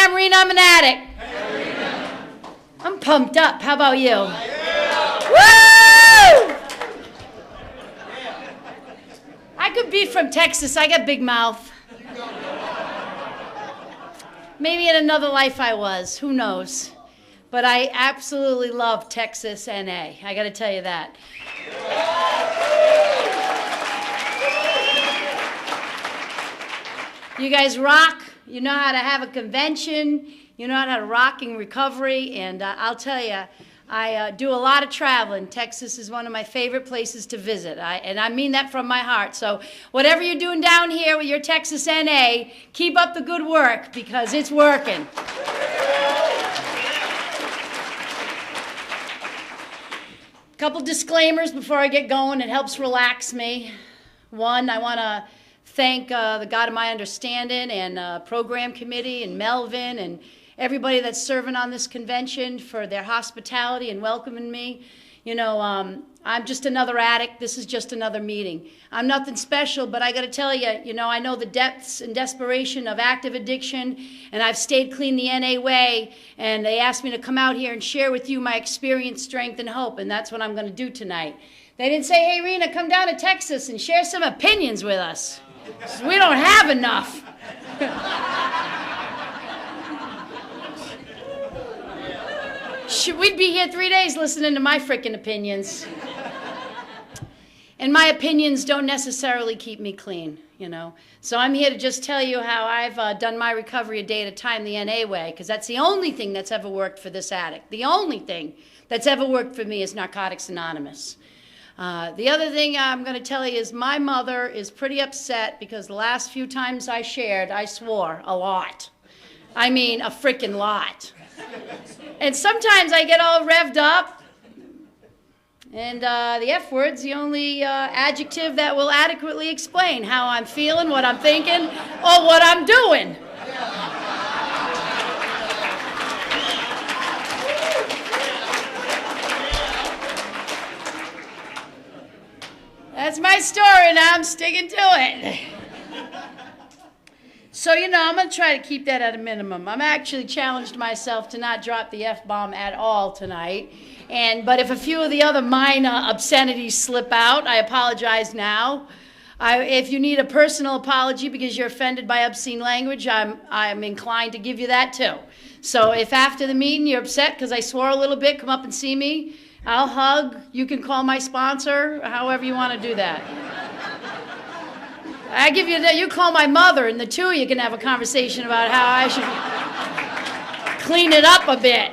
I'm Reene, I'm an addict. I'm pumped up. How about you? Woo! I could be from Texas. I got big mouth. Maybe in another life I was. Who knows? But I absolutely love Texas NA. I got to tell you that. You guys rock. You know how to have a convention. You know how to rock in recovery. And I'll tell you, I do a lot of traveling. Texas is one of my favorite places to visit. And I mean that from my heart. So whatever you're doing down here with your Texas NA, keep up the good work because it's working. Couple disclaimers before I get going. It helps relax me. One, I want to thank the God of my understanding and program committee and Melvin and everybody that's serving on this convention for their hospitality and welcoming me. You know, I'm just another addict. This is just another meeting. I'm nothing special, but I got to tell you, you know, I know the depths and desperation of active addiction, and I've stayed clean the NA way, and they asked me to come out here and share with you my experience, strength, and hope, and that's what I'm going to do tonight. They didn't say, hey, Reene, come down to Texas and share some opinions with us. We don't have enough. We'd be here 3 days listening to my frickin' opinions. And my opinions don't necessarily keep me clean, you know. So I'm here to just tell you how I've done my recovery a day at a time the NA way, because that's the only thing that's ever worked for this addict. The only thing that's ever worked for me is Narcotics Anonymous. The other thing I'm going to tell you is my mother is pretty upset because the last few times I shared, I swore a lot. I mean, a frickin' lot. And sometimes I get all revved up, and the F word's the only adjective that will adequately explain how I'm feeling, what I'm thinking, or what I'm doing. That's my story, now I'm sticking to it. So, you know, I'm going to try to keep that at a minimum. I'm actually challenged myself to not drop the F-bomb at all tonight. But if a few of the other minor obscenities slip out, I apologize now. If you need a personal apology because you're offended by obscene language, I'm inclined to give you that too. So if after the meeting you're upset because I swore a little bit, come up and see me. I'll hug. You can call my sponsor, however you want to do that. I give you that. You call my mother, and the two of you can have a conversation about how I should clean it up a bit.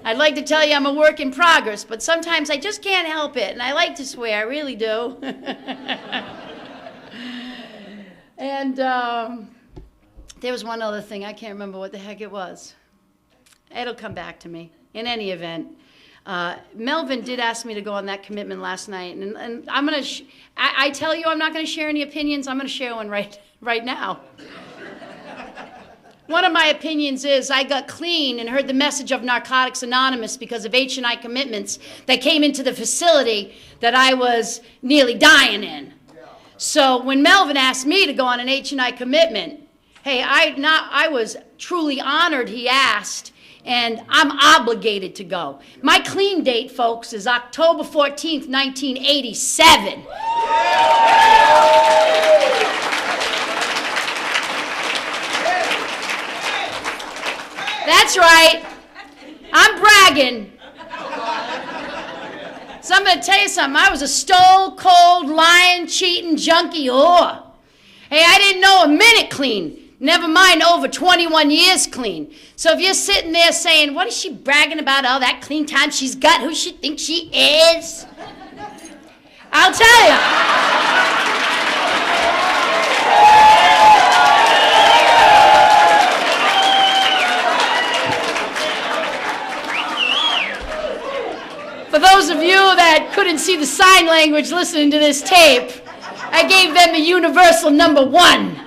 I'd like to tell you I'm a work in progress, but sometimes I just can't help it, and I like to swear, I really do. And there was one other thing. I can't remember what the heck it was. It'll come back to me. In any event, Melvin did ask me to go on that commitment last night, and I'm going to, I tell you I'm not going to share any opinions. I'm going to share one right now. One of my opinions is I got clean and heard the message of Narcotics Anonymous because of H&I commitments that came into the facility that I was nearly dying in. So when Melvin asked me to go on an H&I commitment, hey, I was truly honored he asked, and I'm obligated to go. My clean date, folks, is October 14th, 1987. That's right. I'm bragging. So I'm going to tell you something. I was a stone-cold, lying, cheating, junkie whore. Hey, I didn't know a minute clean. Never mind over 21 years clean. So if you're sitting there saying, what is she bragging about, all that clean time she's got, who she thinks she is? I'll tell you. For those of you that couldn't see the sign language listening to this tape, I gave them a universal number 1.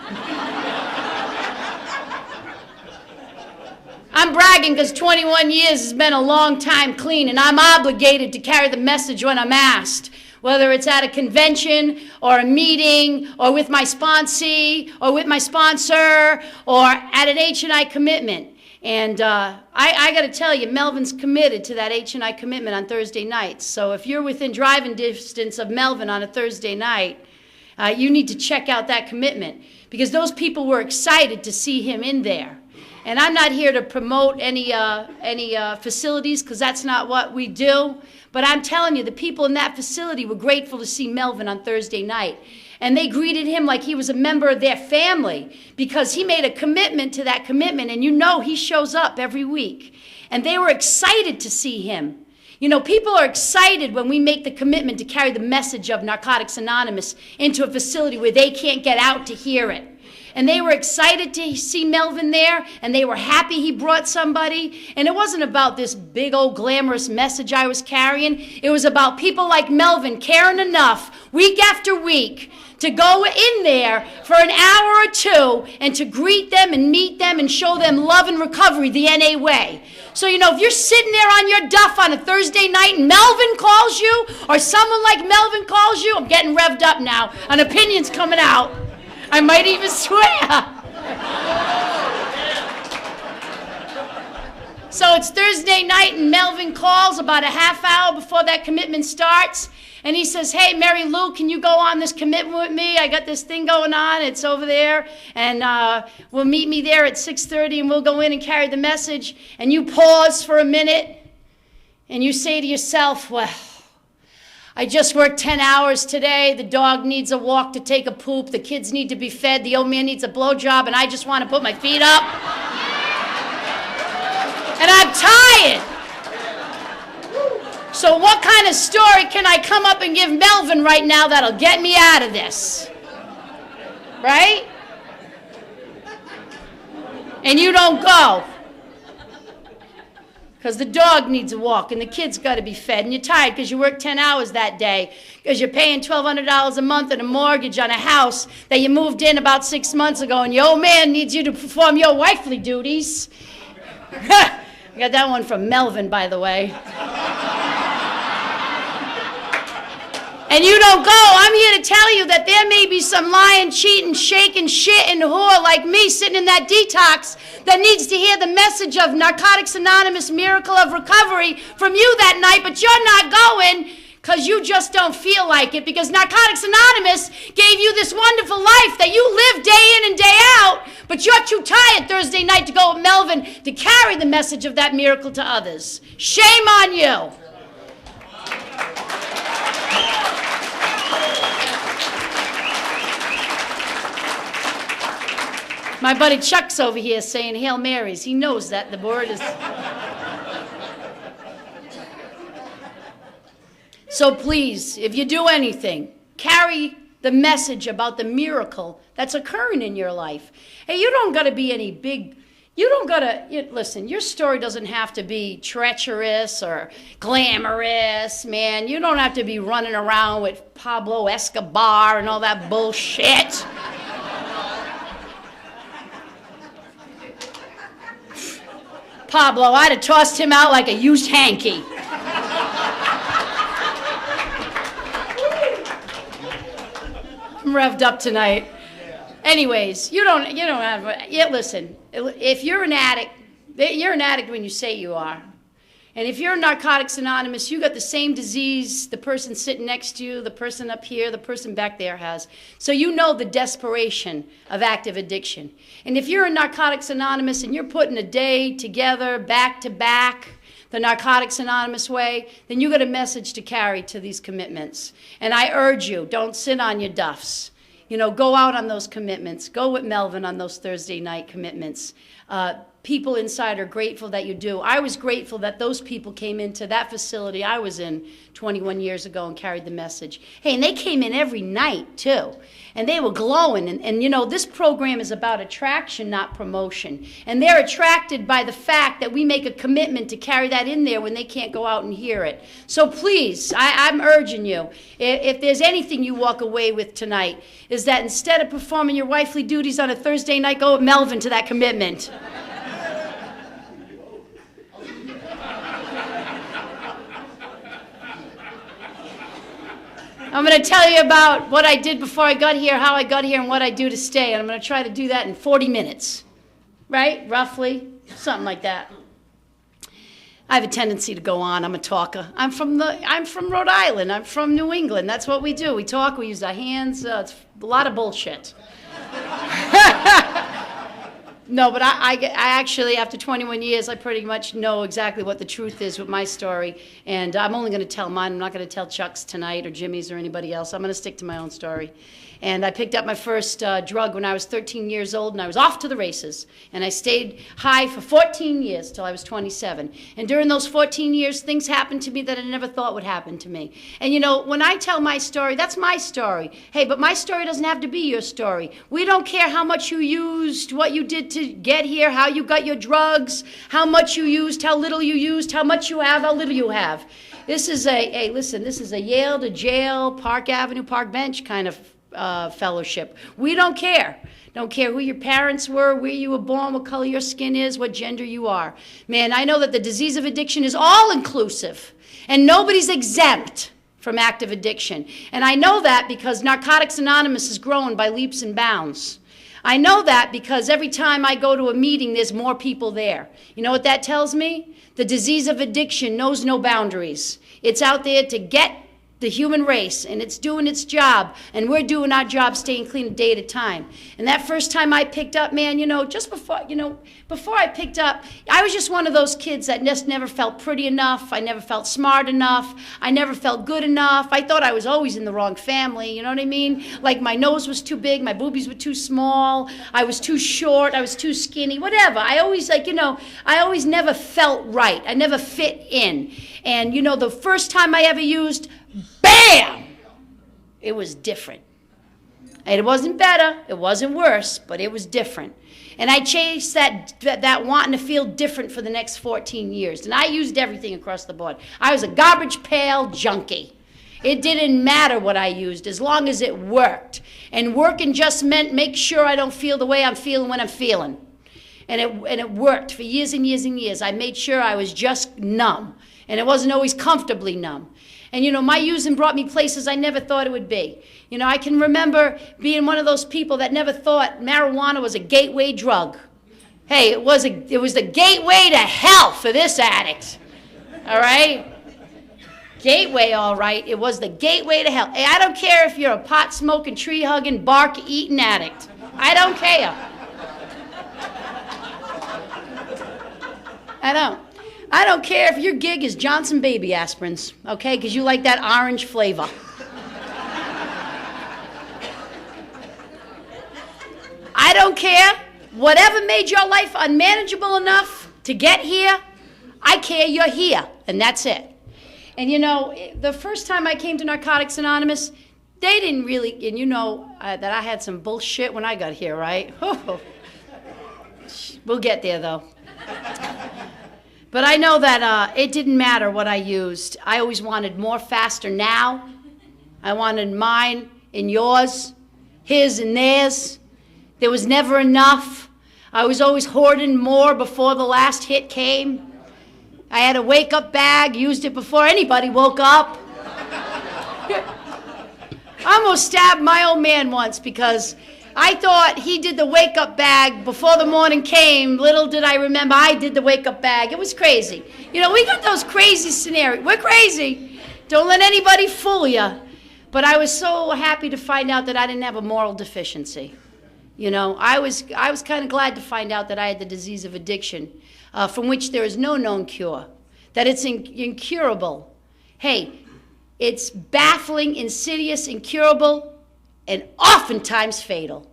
I'm bragging because 21 years has been a long time clean, and I'm obligated to carry the message when I'm asked, whether it's at a convention or a meeting or with my sponsee or with my sponsor or at an H&I commitment. And I got to tell you, Melvin's committed to that H&I commitment on Thursday nights. So if you're within driving distance of Melvin on a Thursday night, you need to check out that commitment, because those people were excited to see him in there. And I'm not here to promote any facilities, because that's not what we do. But I'm telling you, the people in that facility were grateful to see Melvin on Thursday night. And they greeted him like he was a member of their family, because he made a commitment to that commitment. And you know he shows up every week. And they were excited to see him. You know, people are excited when we make the commitment to carry the message of Narcotics Anonymous into a facility where they can't get out to hear it. And they were excited to see Melvin there, and they were happy he brought somebody. And it wasn't about this big old glamorous message I was carrying. It was about people like Melvin caring enough week after week to go in there for an hour or two and to greet them and meet them and show them love and recovery the NA way. So, you know, if you're sitting there on your duff on a Thursday night and Melvin calls you, or someone like Melvin calls you, I'm getting revved up now, an opinion's coming out. I might even swear. So it's Thursday night and Melvin calls about a half hour before that commitment starts. And he says, hey, Mary Lou, can you go on this commitment with me? I got this thing going on. It's over there. And we'll meet me there at 6:30 and we'll go in and carry the message. And you pause for a minute and you say to yourself, well, I just worked 10 hours today. The dog needs a walk to take a poop. The kids need to be fed. The old man needs a blowjob. And I just want to put my feet up. And I'm tired. So what kind of story can I come up and give Melvin right now that'll get me out of this? Right? And you don't go. Because the dog needs a walk and the kids got to be fed, and you're tired because you worked 10 hours that day, because you're paying $1,200 a month in a mortgage on a house that you moved in about 6 months ago, and your old man needs you to perform your wifely duties. I got that one from Melvin, by the way. And you don't go. I'm here to tell you that there may be some lying, cheating, shaking, shitting whore like me sitting in that detox that needs to hear the message of Narcotics Anonymous Miracle of Recovery from you that night, but you're not going because you just don't feel like it, because Narcotics Anonymous gave you this wonderful life that you live day in and day out, but you're too tired Thursday night to go with Melvin to carry the message of that miracle to others. Shame on you. My buddy Chuck's over here saying Hail Marys. He knows that the word is... So please, if you do anything, carry the message about the miracle that's occurring in your life. Hey, you don't got to be any big... You don't got to... Listen, your story doesn't have to be treacherous or glamorous, man. You don't have to be running around with Pablo Escobar and all that bullshit. Pablo, I'd have tossed him out like a used hanky. I'm revved up tonight. Anyways, you don't have, listen, if you're an addict when you say you are. And if you're in Narcotics Anonymous, you got the same disease the person sitting next to you, the person up here, the person back there has. So you know the desperation of active addiction. And if you're in Narcotics Anonymous and you're putting a day together, back to back, the Narcotics Anonymous way, then you got a message to carry to these commitments. And I urge you, don't sit on your duffs. You know, go out on those commitments. Go with Melvin on those Thursday night commitments. People inside are grateful that you do. I was grateful that those people came into that facility I was in 21 years ago and carried the message. Hey, and they came in every night, too. And they were glowing. And you know, this program is about attraction, not promotion. And they're attracted by the fact that we make a commitment to carry that in there when they can't go out and hear it. So please, I'm urging you, if there's anything you walk away with tonight, is that instead of performing your wifely duties on a Thursday night, go with Melvin to that commitment. I'm going to tell you about what I did before I got here, how I got here, and what I do to stay. And I'm going to try to do that in 40 minutes. Right? Roughly. Something like that. I have a tendency to go on. I'm a talker. I'm from Rhode Island. I'm from New England. That's what we do. We talk. We use our hands. It's a lot of bullshit. No, but I actually, after 21 years, I pretty much know exactly what the truth is with my story. And I'm only going to tell mine. I'm not going to tell Chuck's tonight or Jimmy's or anybody else. I'm going to stick to my own story. And I picked up my first drug when I was 13 years old, and I was off to the races. And I stayed high for 14 years till I was 27. And during those 14 years, things happened to me that I never thought would happen to me. And you know, when I tell my story, that's my story. Hey, but my story doesn't have to be your story. We don't care how much you used, what you did to get here, how you got your drugs, how much you used, how little you used, how much you have, how little you have. This is listen, this is a Yale to jail, Park Avenue, Park Bench kind of fellowship. We don't care. Don't care who your parents were, where you were born, what color your skin is, what gender you are. Man, I know that the disease of addiction is all inclusive, and nobody's exempt from active addiction. And I know that because Narcotics Anonymous has grown by leaps and bounds. I know that because every time I go to a meeting, there's more people there. You know what that tells me? The disease of addiction knows no boundaries. It's out there to get the human race, and it's doing its job, and we're doing our job staying clean a day at a time. And that first time I picked up, man, you know, just before I picked up, I was just one of those kids that just never felt pretty enough. I never felt smart enough. I never felt good enough. I thought I was always in the wrong family, you know what I mean? Like my nose was too big, my boobies were too small, I was too short, I was too skinny, whatever. I always I always never felt right. I never fit in. And you know, the first time I ever used, bam! It was different. And it wasn't better, it wasn't worse, but it was different. And I chased that wanting to feel different for the next 14 years. And I used everything across the board. I was a garbage pail junkie. It didn't matter what I used as long as it worked. And working just meant make sure I don't feel the way I'm feeling when I'm feeling. And it worked for years and years and years. I made sure I was just numb. And it wasn't always comfortably numb. And, you know, my using brought me places I never thought it would be. You know, I can remember being one of those people that never thought marijuana was a gateway drug. Hey, it was the gateway to hell for this addict. All right? Gateway, all right. It was the gateway to hell. Hey, I don't care if you're a pot-smoking, tree-hugging, bark-eating addict. I don't care. I don't care if your gig is Johnson baby aspirins, okay, because you like that orange flavor. I don't care. Whatever made your life unmanageable enough to get here, I care you're here, and that's it. And you know, the first time I came to Narcotics Anonymous, they didn't really, and you know that I had some bullshit when I got here, right? We'll get there, though. But I know that it didn't matter what I used. I always wanted more, faster, now. I wanted mine and yours, his and theirs. There was never enough. I was always hoarding more before the last hit came. I had a wake-up bag, used it before anybody woke up. I almost stabbed my old man once because I thought he did the wake-up bag before the morning came. Little did I remember I did the wake-up bag. It was crazy. You know, we got those crazy scenarios. We're crazy. Don't let anybody fool you. But I was so happy to find out that I didn't have a moral deficiency. You know, I was kind of glad to find out that I had the disease of addiction, from which there is no known cure, that it's incurable. Hey, it's baffling, insidious, incurable, and oftentimes fatal.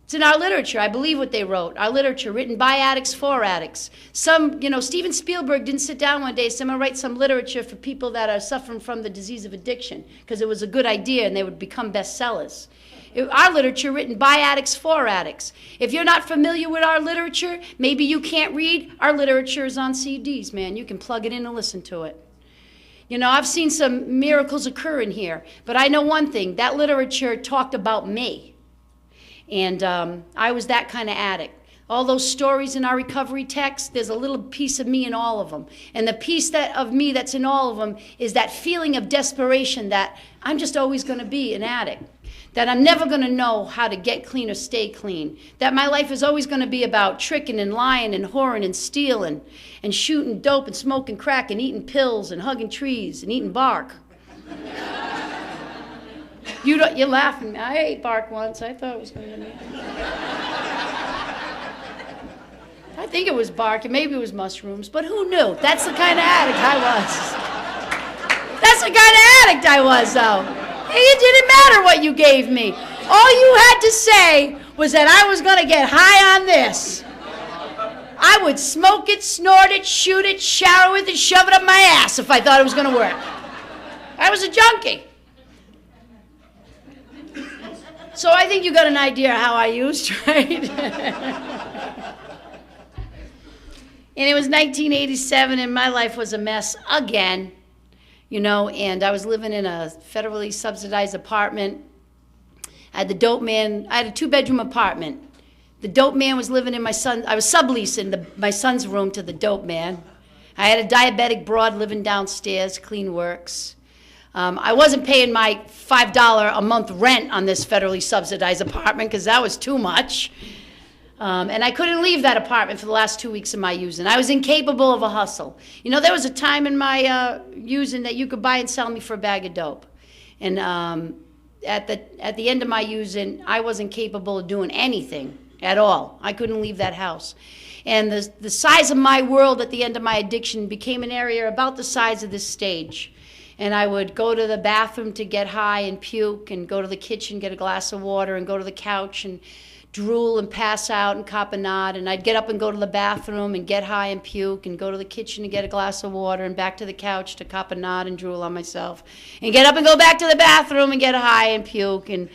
It's in our literature. I believe what they wrote. Our literature, written by addicts for addicts. Steven Spielberg didn't sit down one day and say, I'm going to write some literature for people that are suffering from the disease of addiction, because it was a good idea and they would become bestsellers. Our literature, written by addicts for addicts. If you're not familiar with our literature, maybe you can't read. Our literature is on CDs, man. You can plug it in and listen to it. You know, I've seen some miracles occur in here, but I know one thing. That literature talked about me. And I was that kind of addict. All those stories in our recovery text, there's a little piece of me in all of them. And the piece of me that's in all of them is that feeling of desperation that I'm just always going to be an addict, that I'm never going to know how to get clean or stay clean, that my life is always going to be about tricking and lying and whoring and stealing and shooting dope and smoking crack and eating pills and hugging trees and eating bark. You're laughing. I ate bark once. I thought it was going to be. I think it was bark, and maybe it was mushrooms, but who knew? That's the kind of addict I was. That's the kind of addict I was, though. It didn't matter what you gave me. All you had to say was that I was going to get high on this. I would smoke it, snort it, shoot it, shower with it, shove it up my ass if I thought it was going to work. I was a junkie. So I think you got an idea how I used, right? And it was 1987, and my life was a mess again, and I was living in a federally subsidized apartment. I had the dope man. I had a 2-bedroom apartment. The dope man was living in I was subleasing my son's room to the dope man. I had a diabetic broad living downstairs, Clean Works. I wasn't paying my $5 a month rent on this federally subsidized apartment because that was too much. And I couldn't leave that apartment for the last 2 weeks of my using. I was incapable of a hustle. There was a time in my using that you could buy and sell me for a bag of dope. And at the end of my using, I wasn't capable of doing anything at all. I couldn't leave that house. And the size of my world at the end of my addiction became an area about the size of this stage. And I would go to the bathroom to get high and puke, and go to the kitchen, get a glass of water, and go to the couch and drool and pass out and cop a nod. And I'd get up and go to the bathroom and get high and puke, and go to the kitchen and get a glass of water, and back to the couch to cop a nod and drool on myself. And get up and go back to the bathroom and get high and puke, and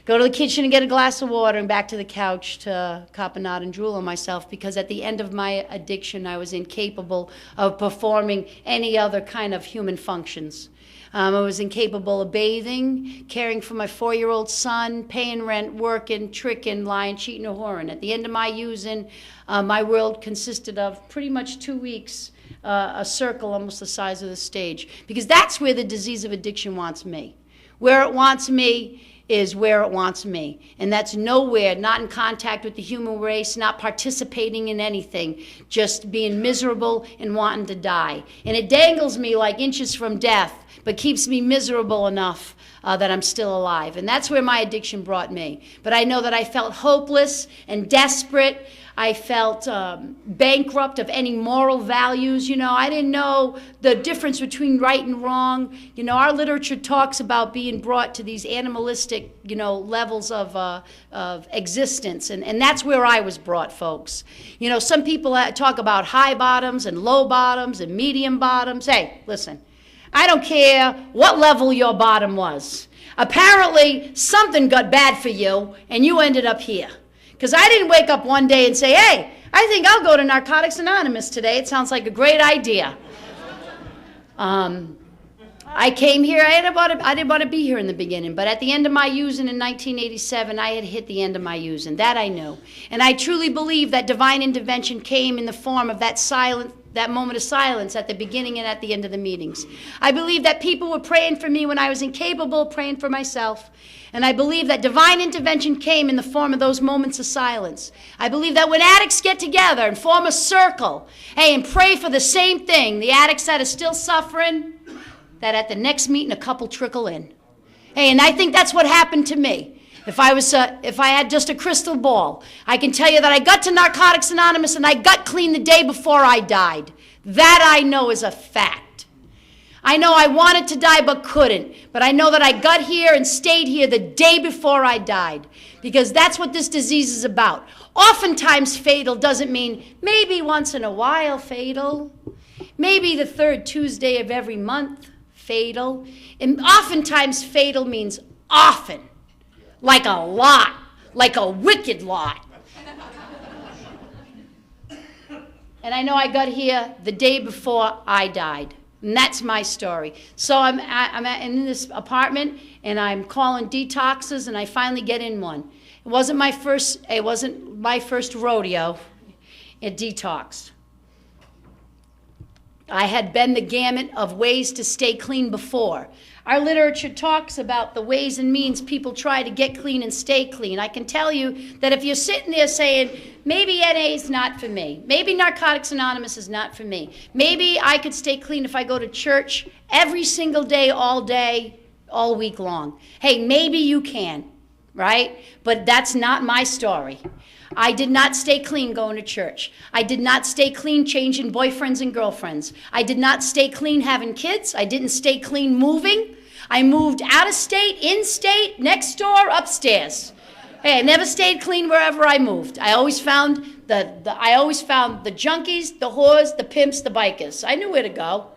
go to the kitchen and get a glass of water, and back to the couch to cop a nod and drool on myself, because at the end of my addiction, I was incapable of performing any other kind of human functions. I was incapable of bathing, caring for my 4-year-old son, paying rent, working, tricking, lying, cheating, or whoring. At the end of my using, my world consisted of pretty much 2 weeks, a circle almost the size of the stage. Because that's where the disease of addiction wants me. Where it wants me is where it wants me. And that's nowhere, not in contact with the human race, not participating in anything, just being miserable and wanting to die. And it dangles me like inches from death, but keeps me miserable enough that I'm still alive. And that's where my addiction brought me. But I know that I felt hopeless and desperate. I felt bankrupt of any moral values. I didn't know the difference between right and wrong. Our literature talks about being brought to these animalistic, levels of existence. And that's where I was brought, folks. Some people talk about high bottoms and low bottoms and medium bottoms. Hey, listen. I don't care what level your bottom was. Apparently, something got bad for you, and you ended up here. Because I didn't wake up one day and say, hey, I think I'll go to Narcotics Anonymous today. It sounds like a great idea. I came here, I didn't want to be here in the beginning, but at the end of my using in 1987, I had hit the end of my using. That I knew. And I truly believe that divine intervention came in the form of that moment of silence at the beginning and at the end of the meetings. I believe that people were praying for me when I was incapable of praying for myself. And I believe that divine intervention came in the form of those moments of silence. I believe that when addicts get together and form a circle, and pray for the same thing, the addicts that are still suffering, that at the next meeting a couple trickle in. And I think that's what happened to me. If I had just a crystal ball, I can tell you that I got to Narcotics Anonymous and I got clean the day before I died. That I know is a fact. I know I wanted to die but couldn't. But I know that I got here and stayed here the day before I died. Because that's what this disease is about. Oftentimes fatal doesn't mean maybe once in a while fatal. Maybe the third Tuesday of every month fatal. And oftentimes fatal means often. Like a lot. Like a wicked lot. And I know I got here the day before I died. And that's my story. So I'm in this apartment, and I'm calling detoxes, and I finally get in one. It wasn't my first rodeo at Detox. I had been the gamut of ways to stay clean before. Our literature talks about the ways and means people try to get clean and stay clean. I can tell you that if you're sitting there saying, maybe NA is not for me, maybe Narcotics Anonymous is not for me, maybe I could stay clean if I go to church every single day, all week long. Hey, maybe you can, right? But that's not my story. I did not stay clean going to church. I did not stay clean changing boyfriends and girlfriends. I did not stay clean having kids. I didn't stay clean moving. I moved out of state, in state, next door, upstairs. Hey, I never stayed clean wherever I moved. I always found the junkies, the whores, the pimps, the bikers. I knew where to go.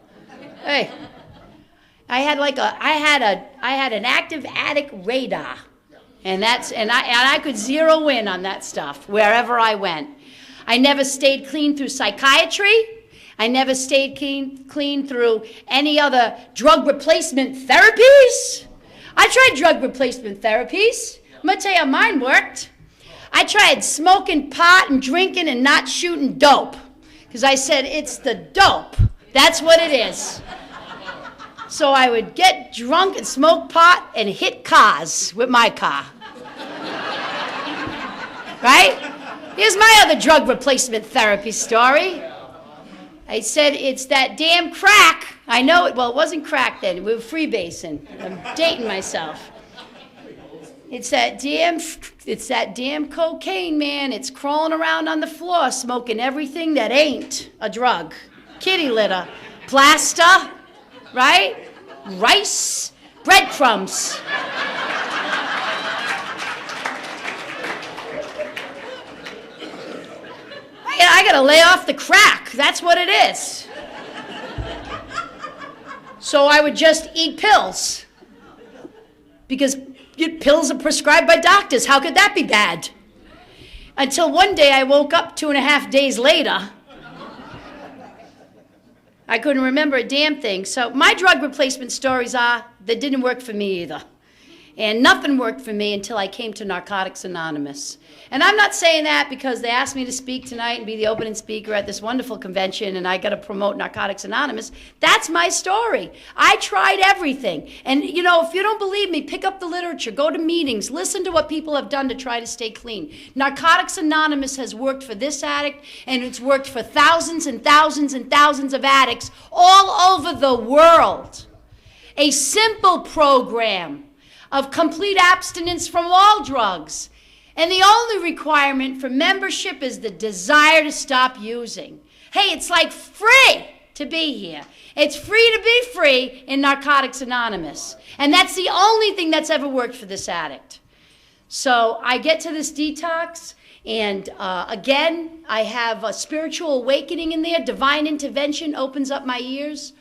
Hey, I had an active addict radar. And I could zero in on that stuff wherever I went. I never stayed clean through psychiatry. I never stayed clean through any other drug replacement therapies. I tried drug replacement therapies. I'm going to tell you how mine worked. I tried smoking pot and drinking and not shooting dope. Because I said, it's the dope. That's what it is. So I would get drunk and smoke pot and hit cars with my car. Right? Here's my other drug replacement therapy story. I said, it's that damn crack. I know it. Well, it wasn't crack then. We were freebasing. I'm dating myself. It's that damn cocaine, man. It's crawling around on the floor, smoking everything that ain't a drug. Kitty litter, plaster, right? Rice, breadcrumbs. I gotta lay off the crack. That's what it is. So I would just eat pills. Because pills are prescribed by doctors. How could that be bad? Until one day I woke up 2.5 days later. I couldn't remember a damn thing. So my drug replacement stories are that didn't work for me either. And nothing worked for me until I came to Narcotics Anonymous. And I'm not saying that because they asked me to speak tonight and be the opening speaker at this wonderful convention and I got to promote Narcotics Anonymous. That's my story. I tried everything. And, if you don't believe me, pick up the literature, go to meetings, listen to what people have done to try to stay clean. Narcotics Anonymous has worked for this addict, and it's worked for thousands and thousands and thousands of addicts all over the world. A simple program of complete abstinence from all drugs. And the only requirement for membership is the desire to stop using. Hey, it's like free to be here. It's free to be free in Narcotics Anonymous. And that's the only thing that's ever worked for this addict. So I get to this detox, and again, I have a spiritual awakening in there. Divine intervention opens up my ears.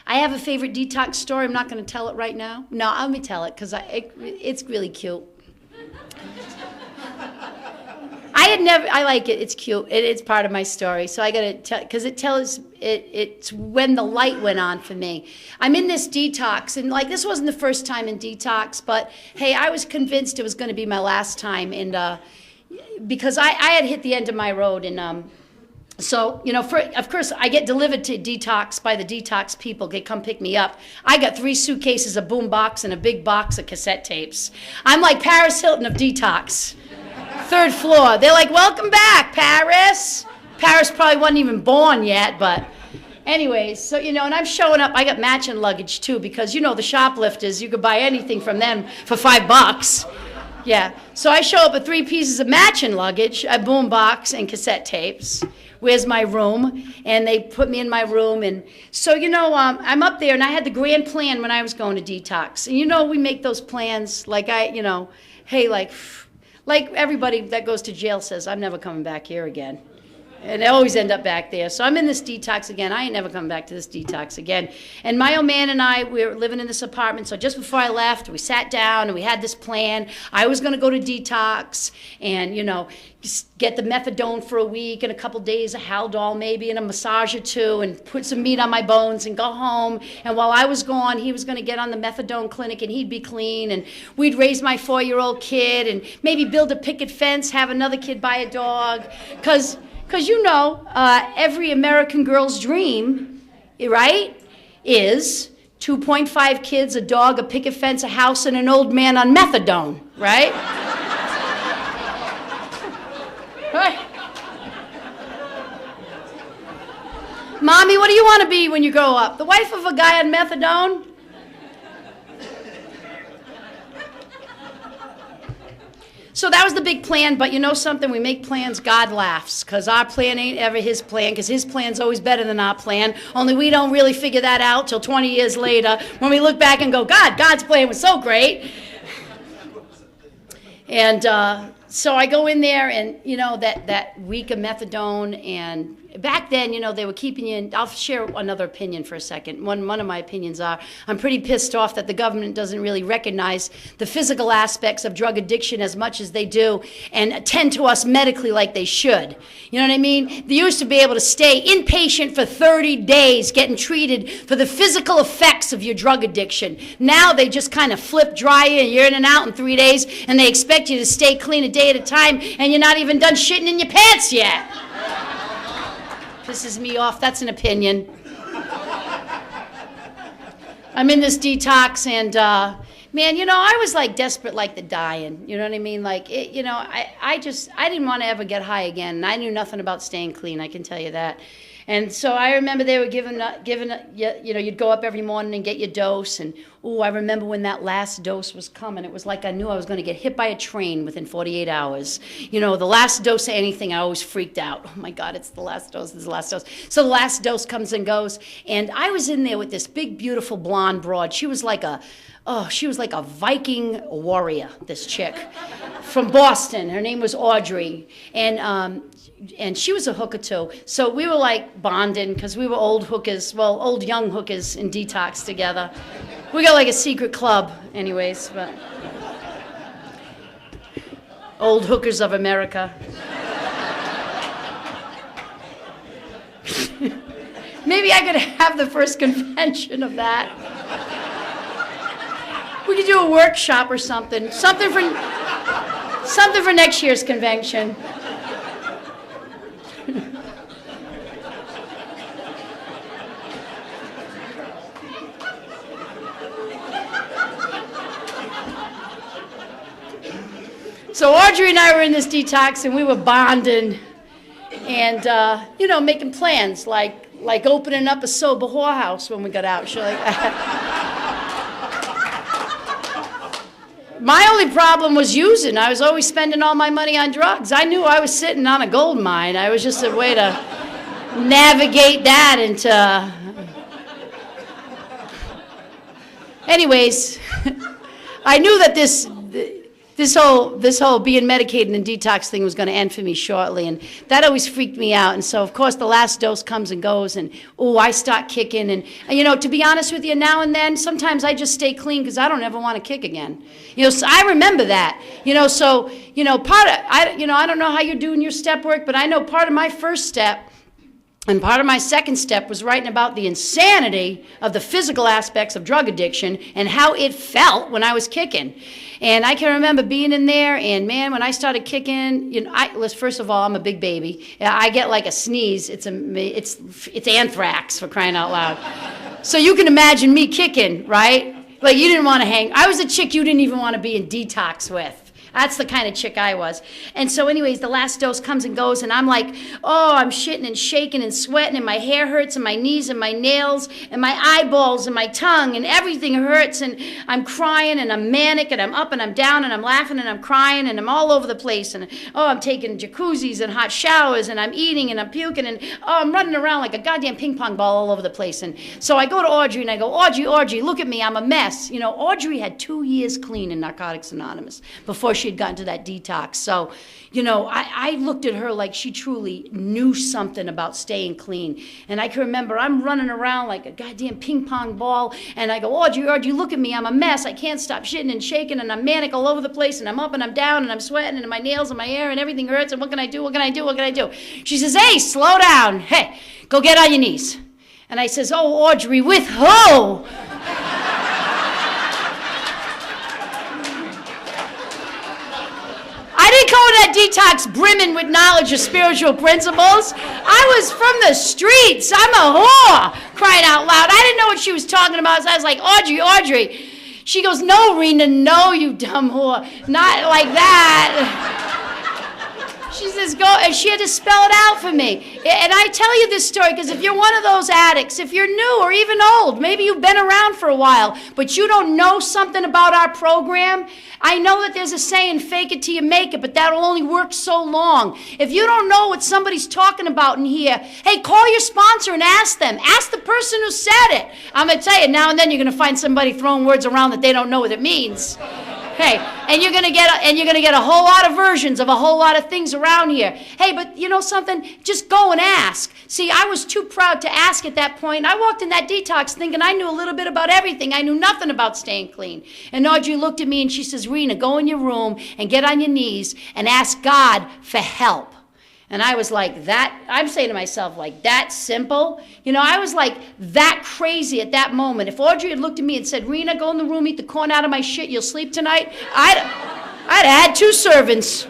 I have a favorite detox story. I'm not going to tell it right now. No, let me tell it because it's really cute. I like it. It's cute. It's part of my story. So I got to tell, because it's when the light went on for me. I'm in this detox, and this wasn't the first time in detox, but hey, I was convinced it was going to be my last time, and because I had hit the end of my road, and so, of course, I get delivered to detox by the detox people. They come pick me up. I got 3 suitcases of boom box and a big box of cassette tapes. I'm like Paris Hilton of detox. 3rd floor. They're like, welcome back, Paris. Paris probably wasn't even born yet, but anyways, so, and I'm showing up. I got matching luggage, too, because, the shoplifters, you could buy anything from them for $5. Yeah. So I show up with 3 pieces of matching luggage, a boom box, and cassette tapes. Where's my room? And they put me in my room. And so, I'm up there, and I had the grand plan when I was going to detox. And, we make those plans hey, like everybody that goes to jail says, I'm never coming back here again. And they always end up back there. So I'm in this detox again. I ain't never coming back to this detox again. And my old man and I, we were living in this apartment. So just before I left, we sat down and we had this plan. I was going to go to detox and, you know, get the methadone for a week and a couple days of Haldol maybe and a massage or two and put some meat on my bones and go home. And while I was gone, he was going to get on the methadone clinic and he'd be clean. And we'd raise my 4-year-old kid and maybe build a picket fence, have another kid buy a dog. Because you know, every American girl's dream, right, is 2.5 kids, a dog, a picket fence, a house, and an old man on methadone, right? Right. Mommy, what do you want to be when you grow up? The wife of a guy on methadone? So that was the big plan, but you know something? We make plans, God laughs, because our plan ain't ever his plan, because his plan's always better than our plan, only we don't really figure that out till 20 years later when we look back and go, God's plan was so great. And so I go in there and, you know, that week of methadone, and back then, you know, they were keeping you in. I'll share another opinion for a second. One of my opinions are, I'm pretty pissed off that the government doesn't really recognize the physical aspects of drug addiction as much as they do and attend to us medically like they should. You know what I mean? They used to be able to stay inpatient for 30 days getting treated for the physical effects of your drug addiction. Now they just kind of flip dry you and you're in and out in 3 days and they expect you to stay clean a day at a time and you're not even done shitting in your pants yet. Pisses me off. That's an opinion. I'm in this detox and, man, you know, I was like desperate like the dying. You know what I mean? Like, you know, I didn't want to ever get high again. And I knew nothing about staying clean, I can tell you that. And so I remember they were giving, you know, you'd go up every morning and get your dose. And, I remember when that last dose was coming. It was like I knew I was going to get hit by a train within 48 hours. You know, the last dose of anything, I always freaked out. Oh, my God, it's the last dose, it's the last dose. So the last dose comes and goes. And I was in there with this big, beautiful blonde broad. She was like a Viking warrior, this chick, from Boston. Her name was Audrey. And she was a hooker too. So we were like bonding because we were old hookers, well, old young hookers in detox together. We got like a secret club anyways, but old hookers of America. Maybe I could have the first convention of that. We could do a workshop or something. Something for next year's convention. So Audrey and I were in this detox, and we were bonding, and you know, making plans, like opening up a sober whorehouse when we got out, shit like that. My only problem was using. I was always spending all my money on drugs. I knew I was sitting on a gold mine. I was just a way to navigate that into. Anyways, I knew that this whole being medicated and detox thing was going to end for me shortly, and that always freaked me out. And so, of course, the last dose comes and goes, and I start kicking. And you know, to be honest with you, now and then, sometimes I just stay clean because I don't ever want to kick again. You know, so I remember that. You know, so you know, I don't know how you're doing your step work, but I know part of my first step. And part of my second step was writing about the insanity of the physical aspects of drug addiction and how it felt when I was kicking. And I can remember being in there, and man, when I started kicking, you know, first of all, I'm a big baby. I get like a sneeze. It's anthrax, for crying out loud. So you can imagine me kicking, right? Like you didn't want to hang. I was a chick you didn't even want to be in detox with. That's the kind of chick I was. And so anyways, the last dose comes and goes, and I'm like, I'm shitting and shaking and sweating, and my hair hurts, and my knees and my nails and my eyeballs and my tongue, and everything hurts, and I'm crying, and I'm manic, and I'm up and I'm down, and I'm laughing, and I'm crying, and I'm all over the place, and I'm taking jacuzzis and hot showers, and I'm eating, and I'm puking, and I'm running around like a goddamn ping pong ball all over the place. And so I go to Audrey, and I go, Audrey, look at me, I'm a mess. You know, Audrey had 2 years clean in Narcotics Anonymous before she had gotten to that detox. So, I looked at her like she truly knew something about staying clean. And I can remember I'm running around like a goddamn ping pong ball, and I go, Audrey, look at me, I'm a mess. I can't stop shitting and shaking, and I'm manic all over the place, and I'm up and I'm down, and I'm sweating, and my nails and my hair and everything hurts, and what can I do? She says, hey, slow down. Hey, go get on your knees. And I says, oh, Audrey, with who? I didn't go to that detox brimming with knowledge of spiritual principles. I was from the streets. I'm a whore, crying out loud. I didn't know what she was talking about, so I was like, Audrey. She goes, no, Reene, no, you dumb whore. Not like that. She says, go, and she had to spell it out for me. And I tell you this story because if you're one of those addicts, if you're new or even old, maybe you've been around for a while, but you don't know something about our program, I know that there's a saying, fake it till you make it, but that'll only work so long. If you don't know what somebody's talking about in here, hey, call your sponsor and ask them. Ask the person who said it. I'm going to tell you, now and then you're going to find somebody throwing words around that they don't know what it means. Hey, and you're gonna get a whole lot of versions of a whole lot of things around here. Hey, but you know something? Just go and ask. See, I was too proud to ask at that point. I walked in that detox thinking I knew a little bit about everything. I knew nothing about staying clean. And Audrey looked at me and she says, Reene, go in your room and get on your knees and ask God for help. And I was like, I'm saying to myself, like, that simple? I was like that crazy at that moment. If Audrey had looked at me and said, Reene, go in the room, eat the corn out of my shit, you'll sleep tonight, I'd had 2 servants.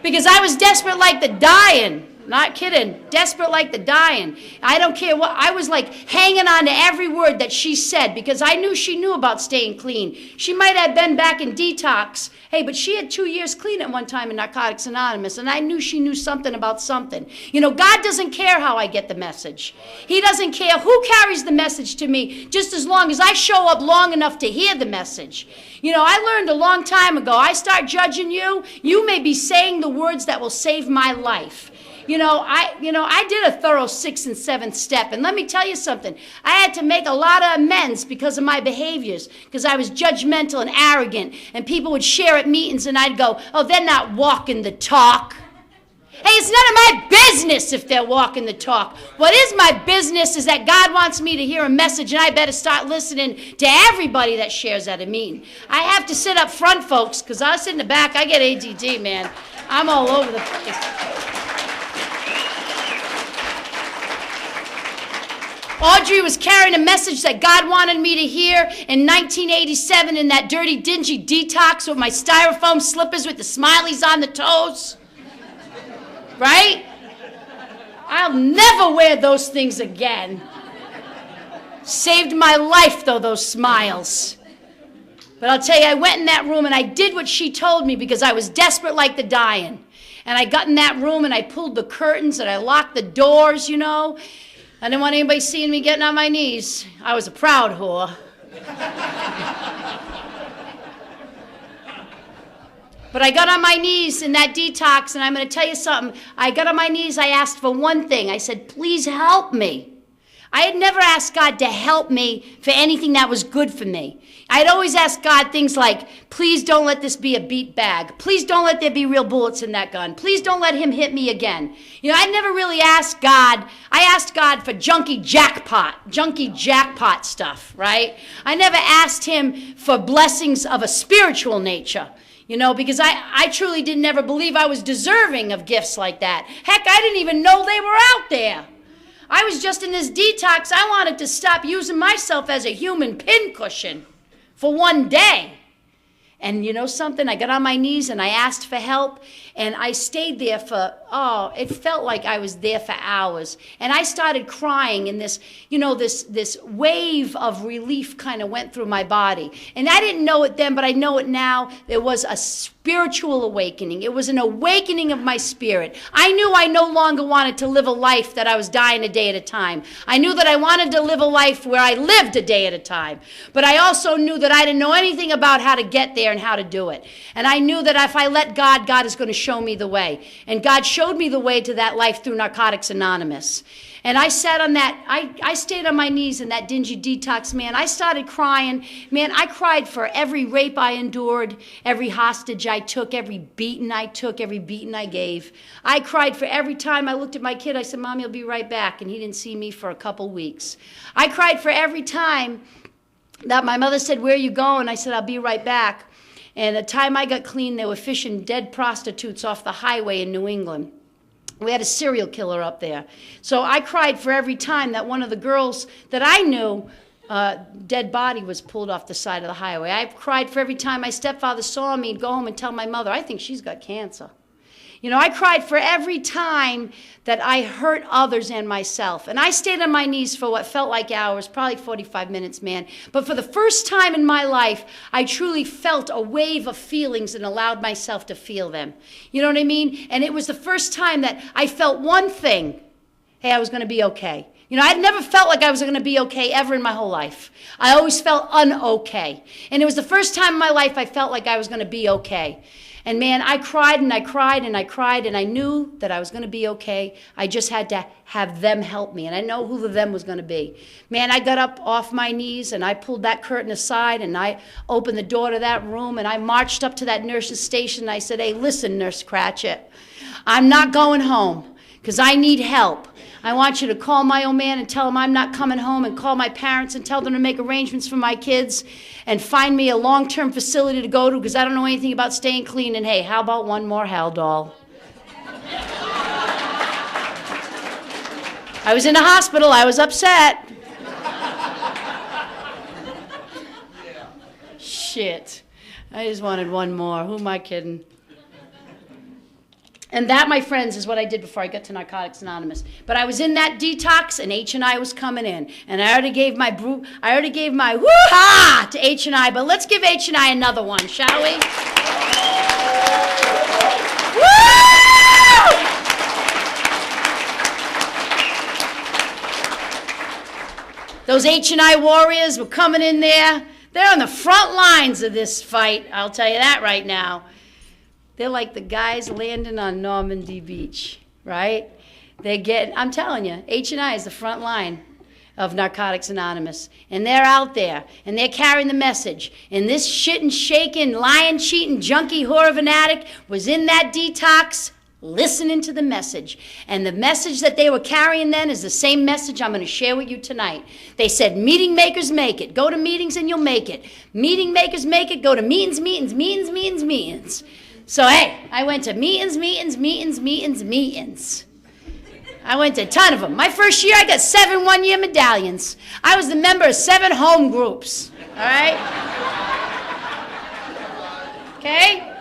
Because I was desperate like the dying. Not kidding. Desperate like the dying. I don't care what. I was like hanging on to every word that she said because I knew she knew about staying clean. She might have been back in detox. Hey, but she had 2 years clean at one time in Narcotics Anonymous, and I knew she knew something about something. God doesn't care how I get the message. He doesn't care who carries the message to me, just as long as I show up long enough to hear the message. I learned a long time ago, I start judging you, you may be saying the words that will save my life. I did a thorough 6th and 7th step, and let me tell you something. I had to make a lot of amends because of my behaviors, because I was judgmental and arrogant, and people would share at meetings, and I'd go, oh, they're not walking the talk. Hey, it's none of my business if they're walking the talk. What is my business is that God wants me to hear a message, and I better start listening to everybody that shares at a meeting. I have to sit up front, folks, because I sit in the back. I get ADD, man. I'm all over the place. Audrey was carrying a message that God wanted me to hear in 1987 in that dirty, dingy detox with my styrofoam slippers with the smileys on the toes. Right? I'll never wear those things again. Saved my life, though, those smiles. But I'll tell you, I went in that room and I did what she told me because I was desperate like the dying. And I got in that room and I pulled the curtains and I locked the doors, I didn't want anybody seeing me getting on my knees. I was a proud whore. But I got on my knees in that detox, and I'm going to tell you something. I got on my knees, I asked for one thing. I said, please help me. I had never asked God to help me for anything that was good for me. I'd always ask God things like, please don't let this be a beat bag. Please don't let there be real bullets in that gun. Please don't let him hit me again. I never really asked God. I asked God for junkie jackpot stuff, right? I never asked him for blessings of a spiritual nature. Because I truly didn't ever believe I was deserving of gifts like that. Heck, I didn't even know they were out there. I was just in this detox. I wanted to stop using myself as a human pincushion for one day. And you know something? I got on my knees and I asked for help, and I stayed there for, it felt like I was there for hours. And I started crying, and this wave of relief kind of went through my body. And I didn't know it then, but I know it now. There was a spiritual awakening. It was an awakening of my spirit. I knew I no longer wanted to live a life that I was dying a day at a time. I knew that I wanted to live a life where I lived a day at a time. But I also knew that I didn't know anything about how to get there. there and how to do it. And I knew that if I let God, God is going to show me the way. And God showed me the way to that life through Narcotics Anonymous. And I sat on that, I stayed on my knees in that dingy detox, man. I started crying. Man, I cried for every rape I endured, every hostage I took, every beating I took, every beating I gave. I cried for every time I looked at my kid. I said, Mommy, I'll be right back. And he didn't see me for a couple weeks. I cried for every time that my mother said, where are you going? I said, I'll be right back. And the time I got clean, they were fishing dead prostitutes off the highway in New England. We had a serial killer up there. So I cried for every time that one of the girls that I knew, dead body was pulled off the side of the highway. I cried for every time my stepfather saw me go home and tell my mother, I think she's got cancer. You know, I cried for every time that I hurt others and myself. And I stayed on my knees for what felt like hours, probably 45 minutes, man. But for the first time in my life, I truly felt a wave of feelings and allowed myself to feel them. You know what I mean? And it was the first time that I felt one thing. Hey, I was going to be okay. You know, I'd never felt like I was going to be okay ever in my whole life. I always felt un-okay. And it was the first time in my life I felt like I was going to be okay. And man, I cried and I cried and I cried, and I knew that I was going to be okay. I just had to have them help me, and I know who the them was going to be. Man, I got up off my knees and I pulled that curtain aside and I opened the door to that room and I marched up to that nurse's station and I said, hey, listen, Nurse Cratchit, I'm not going home because I need help. I want you to call my old man and tell him I'm not coming home, and call my parents and tell them to make arrangements for my kids and find me a long-term facility to go to because I don't know anything about staying clean. And hey, how about one more Haldol? I was in the hospital. I was upset. Shit. I just wanted one more. Who am I kidding? And that, my friends, is what I did before I got to Narcotics Anonymous. But I was in that detox, and H&I was coming in. And I already gave my woo-ha to H&I. But let's give H&I another one, shall we? Woo! Those H&I warriors were coming in there. They're on the front lines of this fight, I'll tell you that right now. They're like the guys landing on Normandy Beach, right? I'm telling you, H&I is the front line of Narcotics Anonymous. And they're out there, and they're carrying the message. And this shitting, shaking, lying, cheating, junkie, whore of an addict was in that detox listening to the message. And the message that they were carrying then is the same message I'm going to share with you tonight. They said, meeting makers make it. Go to meetings and you'll make it. Meeting makers make it. Go to meetings, meetings, meetings, meetings, meetings. So, hey, I went to meetings. I went to a ton of them. My first year, I got 7 one-year medallions. I was the member of 7 home groups, all right? Okay?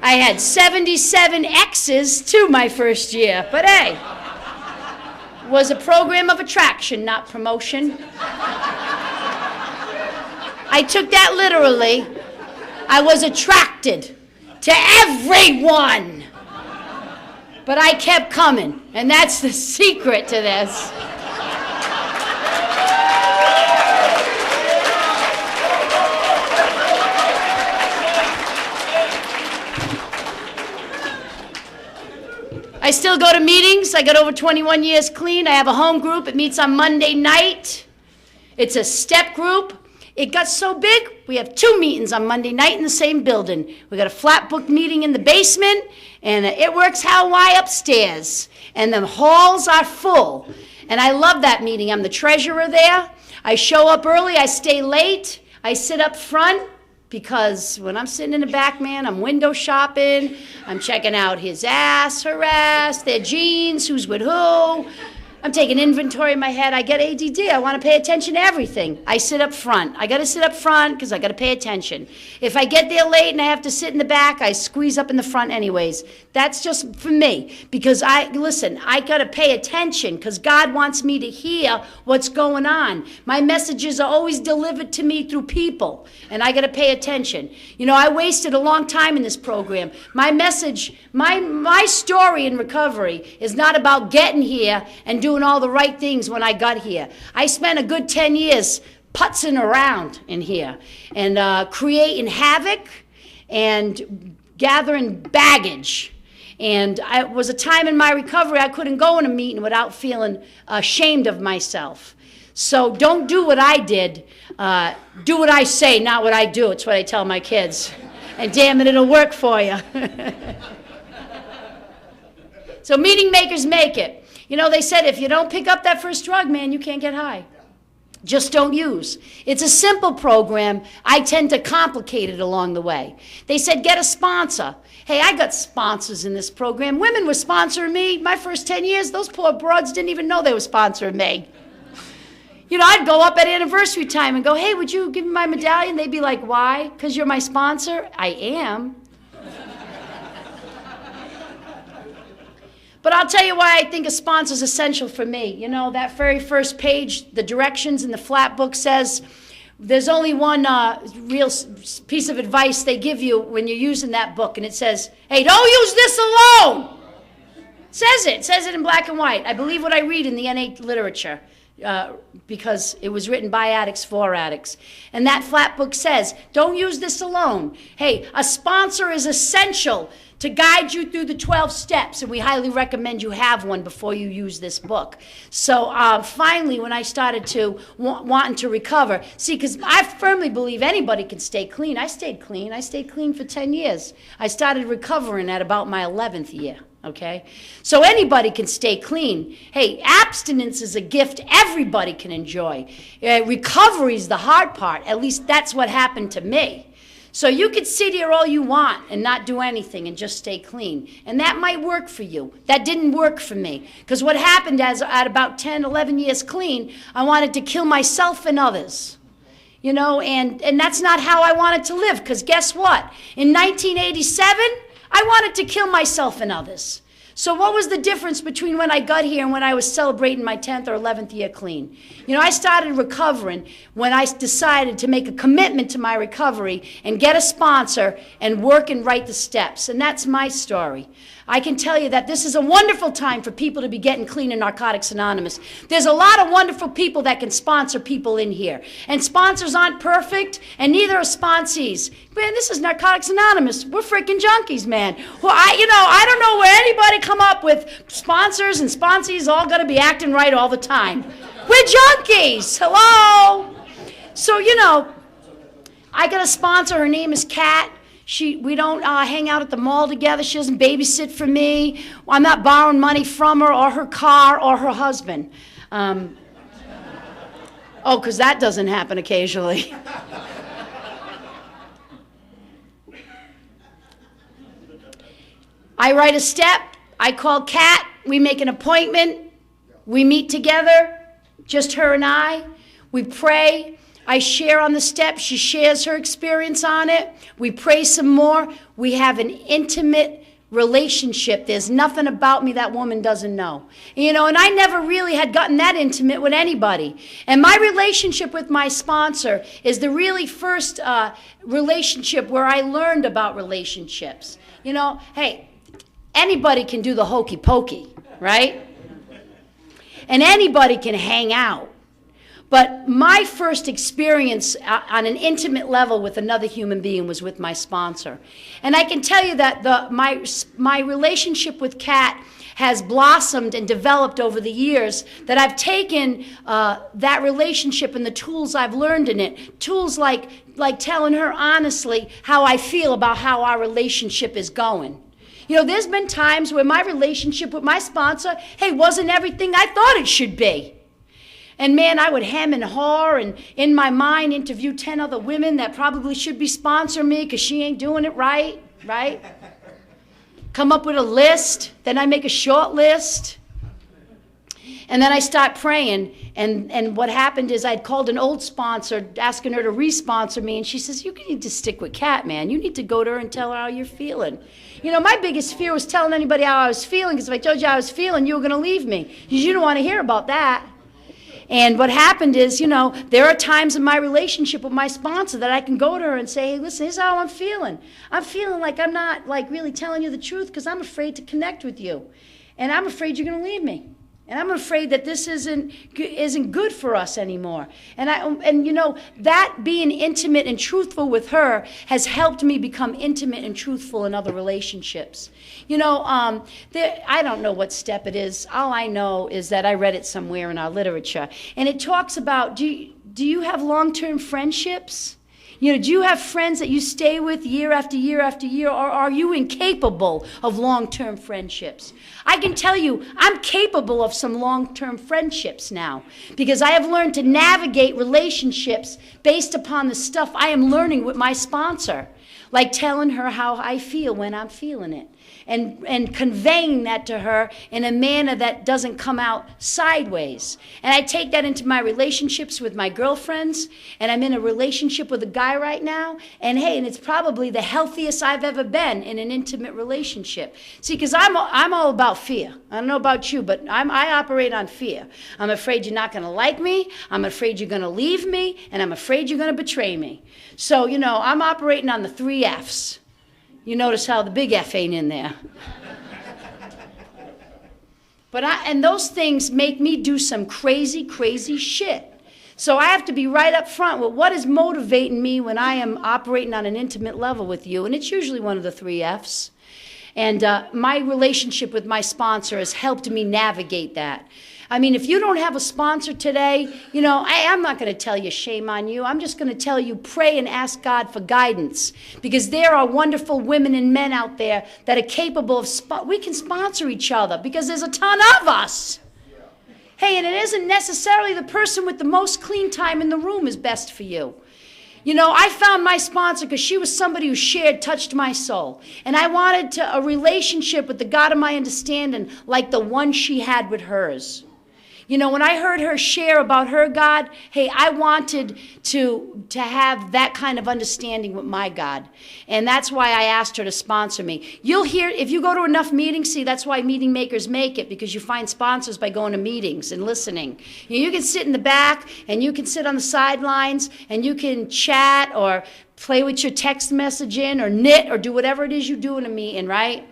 I had 77 exes, too, my first year. But, hey, it was a program of attraction, not promotion. I took that literally. I was attracted to everyone. But I kept coming, and that's the secret to this. I still go to meetings. I got over 21 years clean. I have a home group. It meets on Monday night. It's a step group. It got so big, we have 2 meetings on Monday night in the same building. We got a flat book meeting in the basement, and It Works How Why upstairs. And the halls are full. And I love that meeting. I'm the treasurer there. I show up early, I stay late, I sit up front, because when I'm sitting in the back, man, I'm window shopping, I'm checking out his ass, her ass, their jeans, who's with who. I'm taking inventory in my head. I get ADD. I want to pay attention to everything. I sit up front. I got to sit up front because I got to pay attention. If I get there late and I have to sit in the back, I squeeze up in the front anyways. That's just for me because I got to pay attention because God wants me to hear what's going on. My messages are always delivered to me through people, and I got to pay attention. You know, I wasted a long time in this program. My message, my story in recovery is not about getting here and doing all the right things when I got here. I spent a good 10 years putzing around in here and creating havoc and gathering baggage. And it was a time in my recovery I couldn't go in a meeting without feeling ashamed of myself. So don't do what I did. Do what I say, not what I do. It's what I tell my kids. And damn it, it'll work for you. So meeting makers make it. You know, they said if you don't pick up that first drug, man, you can't get high. Just don't use. It's a simple program. I tend to complicate it along the way. They said get a sponsor. Hey, I got sponsors in this program. Women were sponsoring me my first 10 years. Those poor broads didn't even know they were sponsoring me. You know, I'd go up at anniversary time and go, hey, would you give me my medallion? They'd be like, why? Because you're my sponsor? I am. But I'll tell you why I think a sponsor is essential for me. You know, that very first page, the directions in the flat book says, there's only one real piece of advice they give you when you're using that book, and it says, hey, don't use this alone. It says it in black and white. I believe what I read in the NA literature. Because it was written by addicts for addicts. And that flat book says, don't use this alone. Hey, a sponsor is essential to guide you through the 12 steps, and we highly recommend you have one before you use this book. So finally, when I started to wanting to recover, see, because I firmly believe anybody can stay clean. I stayed clean. I stayed clean for 10 years. I started recovering at about my 11th year. Okay? So anybody can stay clean. Hey, abstinence is a gift everybody can enjoy. Recovery is the hard part. At least that's what happened to me. So you could sit here all you want and not do anything and just stay clean. And that might work for you. That didn't work for me. Because what happened at about 10, 11 years clean, I wanted to kill myself and others. You know, and that's not how I wanted to live. Because guess what? In 1987, I wanted to kill myself and others. So what was the difference between when I got here and when I was celebrating my 10th or 11th year clean? You know, I started recovering when I decided to make a commitment to my recovery and get a sponsor and work and write the steps. And that's my story. I can tell you that this is a wonderful time for people to be getting clean in Narcotics Anonymous. There's a lot of wonderful people that can sponsor people in here. And sponsors aren't perfect, and neither are sponsees. Man, this is Narcotics Anonymous. We're freaking junkies, man. Well, I don't know where anybody come up with sponsors and sponsees all got to be acting right all the time. We're junkies. Hello? So, you know, I got a sponsor. Her name is Kat. We don't hang out at the mall together. She doesn't babysit for me. I'm not borrowing money from her or her car or her husband. Because that doesn't happen occasionally. I write a step. I call Kat. We make an appointment. We meet together, just her and I. We pray. I share on the steps. She shares her experience on it. We pray some more. We have an intimate relationship. There's nothing about me that woman doesn't know. You know, and I never really had gotten that intimate with anybody. And my relationship with my sponsor is the really first relationship where I learned about relationships. You know, hey, anybody can do the hokey pokey, right? And anybody can hang out. But my first experience on an intimate level with another human being was with my sponsor. And I can tell you that my relationship with Kat has blossomed and developed over the years, that I've taken that relationship and the tools I've learned in it, tools like telling her honestly how I feel about how our relationship is going. You know, there's been times where my relationship with my sponsor, hey, wasn't everything I thought it should be. And man, I would hem and haw and in my mind interview 10 other women that probably should be sponsoring me because she ain't doing it right? Come up with a list, then I make a short list. And then I start praying, and what happened is I'd called an old sponsor asking her to re-sponsor me, and she says, you need to stick with Kat, man. You need to go to her and tell her how you're feeling. You know, my biggest fear was telling anybody how I was feeling, because if I told you how I was feeling, you were going to leave me. Because you didn't want to hear about that. And what happened is, you know, there are times in my relationship with my sponsor that I can go to her and say, hey, listen, here's how I'm feeling. I'm feeling like I'm not, like, really telling you the truth because I'm afraid to connect with you. And I'm afraid you're going to leave me. And I'm afraid that this isn't good for us anymore. And you know, that being intimate and truthful with her has helped me become intimate and truthful in other relationships. You know, I don't know what step it is. All I know is that I read it somewhere in our literature. And it talks about, do you have long-term friendships? You know, do you have friends that you stay with year after year after year, or are you incapable of long-term friendships? I can tell you, I'm capable of some long-term friendships now, because I have learned to navigate relationships based upon the stuff I am learning with my sponsor, like telling her how I feel when I'm feeling it, and conveying that to her in a manner that doesn't come out sideways. And I take that into my relationships with my girlfriends, and I'm in a relationship with a guy right now, and hey, and it's probably the healthiest I've ever been in an intimate relationship. See, because I'm all about fear. I don't know about you, but I operate on fear. I'm afraid you're not going to like me, I'm afraid you're going to leave me, and I'm afraid you're going to betray me. So, you know, I'm operating on the 3 F's. You notice how the big F ain't in there. And those things make me do some crazy, crazy shit. So I have to be right up front with what is motivating me when I am operating on an intimate level with you. And it's usually one of the 3 F's. And my relationship with my sponsor has helped me navigate that. I mean, if you don't have a sponsor today, you know, I'm not going to tell you shame on you. I'm just going to tell you pray and ask God for guidance, because there are wonderful women and men out there that are capable of, we can sponsor each other because there's a ton of us. Hey, and it isn't necessarily the person with the most clean time in the room is best for you. You know, I found my sponsor because she was somebody who touched my soul. And I wanted a relationship with the God of my understanding like the one she had with hers. You know, when I heard her share about her God, hey, I wanted to have that kind of understanding with my God. And that's why I asked her to sponsor me. You'll hear, if you go to enough meetings, see, that's why meeting makers make it, because you find sponsors by going to meetings and listening. You can sit in the back, and you can sit on the sidelines, and you can chat or play with your text messaging or knit or do whatever it is you do in a meeting, right?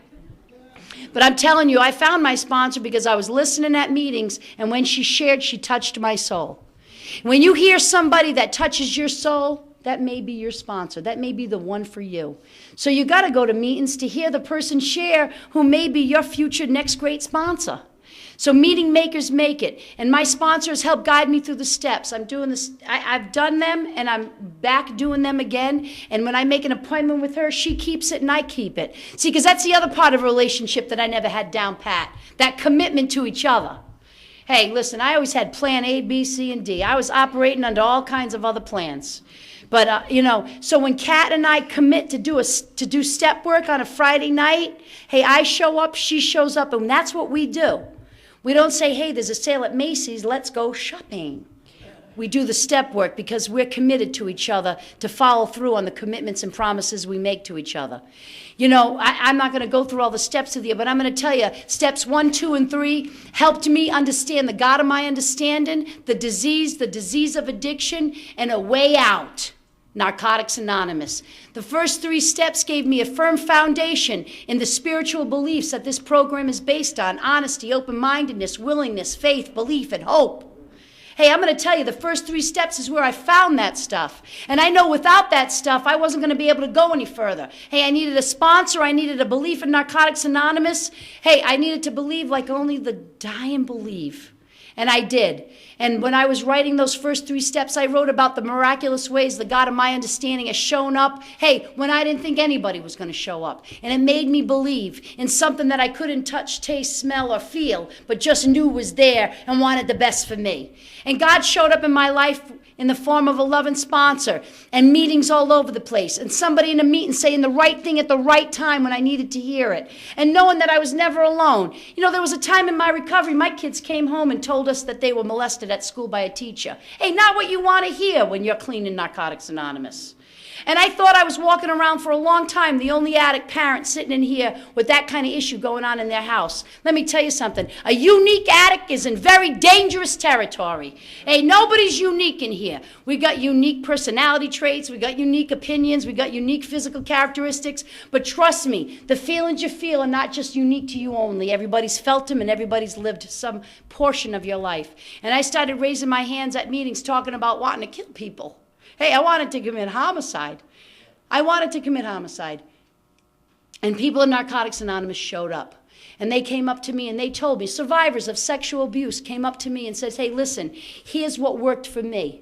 But I'm telling you, I found my sponsor because I was listening at meetings, and when she shared, she touched my soul. When you hear somebody that touches your soul, that may be your sponsor. That may be the one for you. So you got to go to meetings to hear the person share who may be your future next great sponsor. So meeting makers make it. And my sponsors help guide me through the steps. I'm doing this. I've done them, and I'm back doing them again. And when I make an appointment with her, she keeps it and I keep it. See, because that's the other part of a relationship that I never had down pat. That commitment to each other. Hey, listen, I always had plan A, B, C, and D. I was operating under all kinds of other plans. But, you know, so when Kat and I commit to do step work on a Friday night, hey, I show up, she shows up, and that's what we do. We don't say, hey, there's a sale at Macy's, let's go shopping. We do the step work because we're committed to each other to follow through on the commitments and promises we make to each other. You know, I'm not going to go through all the steps with you, but I'm going to tell you, steps 1, 2, and 3 helped me understand the God of my understanding, the disease of addiction, and a way out. Narcotics Anonymous. The first 3 steps gave me a firm foundation in the spiritual beliefs that this program is based on: honesty, open-mindedness, willingness, faith, belief, and hope. Hey, I'm going to tell you, the first 3 steps is where I found that stuff. And I know without that stuff, I wasn't going to be able to go any further. Hey, I needed a sponsor. I needed a belief in Narcotics Anonymous. Hey, I needed to believe like only the dying believe. And I did. And when I was writing those first 3 steps, I wrote about the miraculous ways the God of my understanding has shown up, hey, when I didn't think anybody was going to show up. And it made me believe in something that I couldn't touch, taste, smell, or feel, but just knew was there and wanted the best for me. And God showed up in my life in the form of a loving sponsor and meetings all over the place, and somebody in a meeting saying the right thing at the right time when I needed to hear it, and knowing that I was never alone. You know, there was a time in my recovery, my kids came home and told us that they were molested at school by a teacher. Hey, not what you want to hear when you're clean in Narcotics Anonymous. And I thought I was walking around for a long time, the only addict parent sitting in here with that kind of issue going on in their house. Let me tell you something. A unique addict is in very dangerous territory. Hey, nobody's unique in here. We got unique personality traits. We got unique opinions. We got unique physical characteristics. But trust me, the feelings you feel are not just unique to you only. Everybody's felt them and everybody's lived some portion of your life. And I started raising my hands at meetings talking about wanting to kill people. Hey, I wanted to commit homicide. I wanted to commit homicide. And people in Narcotics Anonymous showed up. And they came up to me and they told me, survivors of sexual abuse came up to me and said, hey, listen, here's what worked for me.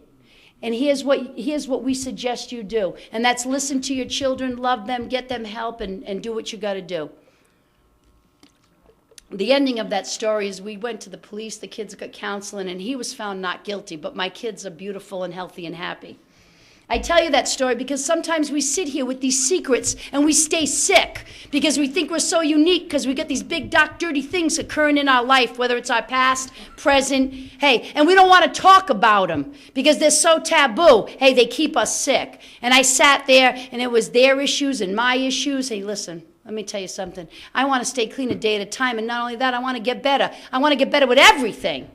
And here's what we suggest you do. And that's listen to your children, love them, get them help, and do what you got to do. The ending of that story is we went to the police, the kids got counseling, and he was found not guilty, but my kids are beautiful and healthy and happy. I tell you that story because sometimes we sit here with these secrets and we stay sick because we think we're so unique because we get these big, dark, dirty things occurring in our life, whether it's our past, present, hey, and we don't want to talk about them because they're so taboo. Hey, they keep us sick. And I sat there and it was their issues and my issues. Hey, listen, let me tell you something. I want to stay clean a day at a time, and not only that, I want to get better. I want to get better with everything.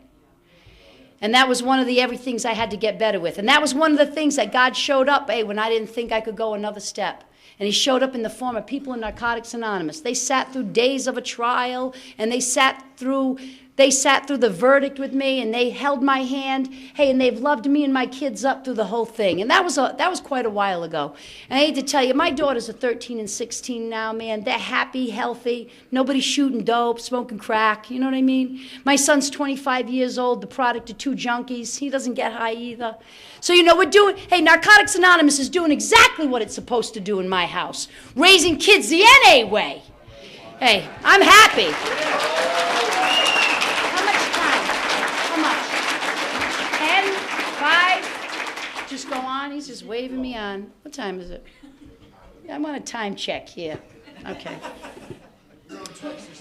And that was one of the everythings I had to get better with. And that was one of the things that God showed up, hey, when I didn't think I could go another step. And he showed up in the form of people in Narcotics Anonymous. They sat through days of a trial, and they sat through the verdict with me, and they held my hand. Hey, and they've loved me and my kids up through the whole thing. And that was quite a while ago. And I hate to tell you, my daughters are 13 and 16 now, man. They're happy, healthy. Nobody's shooting dope, smoking crack. You know what I mean? My son's 25 years old, the product of 2 junkies. He doesn't get high either. So, you know, Narcotics Anonymous is doing exactly what it's supposed to do in my house. Raising kids the NA way. Hey, I'm happy. Just go on. He's just waving me on. What time is it? I want a time check here. Okay.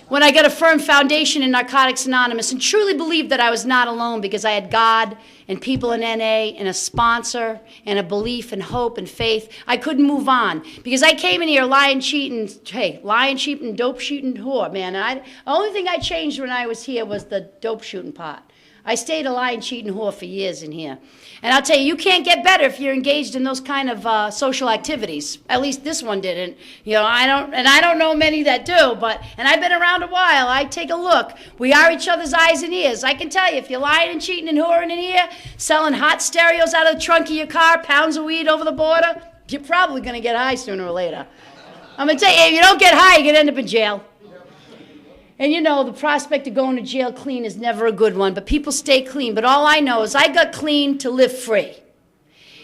When I got a firm foundation in Narcotics Anonymous and truly believed that I was not alone because I had God and people in NA and a sponsor and a belief and hope and faith, I couldn't move on because I came in here lying, cheating, dope shooting whore, man. And the only thing I changed when I was here was the dope shooting part. I stayed a lying, cheating whore for years in here. And I'll tell you, you can't get better if you're engaged in those kind of social activities. At least this one didn't. You know, I don't know many that do, and I've been around a while. I take a look. We are each other's eyes and ears. I can tell you, if you're lying and cheating and whoring in here, selling hot stereos out of the trunk of your car, pounds of weed over the border, you're probably going to get high sooner or later. I'm going to tell you, if you don't get high, you're going to end up in jail. And you know, the prospect of going to jail clean is never a good one, but people stay clean. But all I know is I got clean to live free.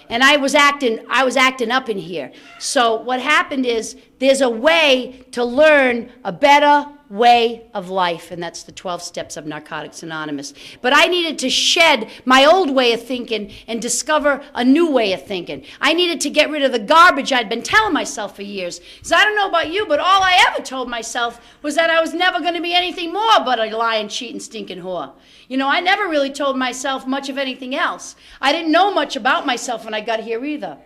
And I was acting up in here. So what happened is there's a way to learn a better way of life, and that's the 12 steps of Narcotics Anonymous. But I needed to shed my old way of thinking and discover a new way of thinking. I needed to get rid of the garbage I'd been telling myself for years. Because I don't know about you, but all I ever told myself was that I was never going to be anything more but a lying, cheating, stinking whore. You know, I never really told myself much of anything else. I didn't know much about myself when I got here either.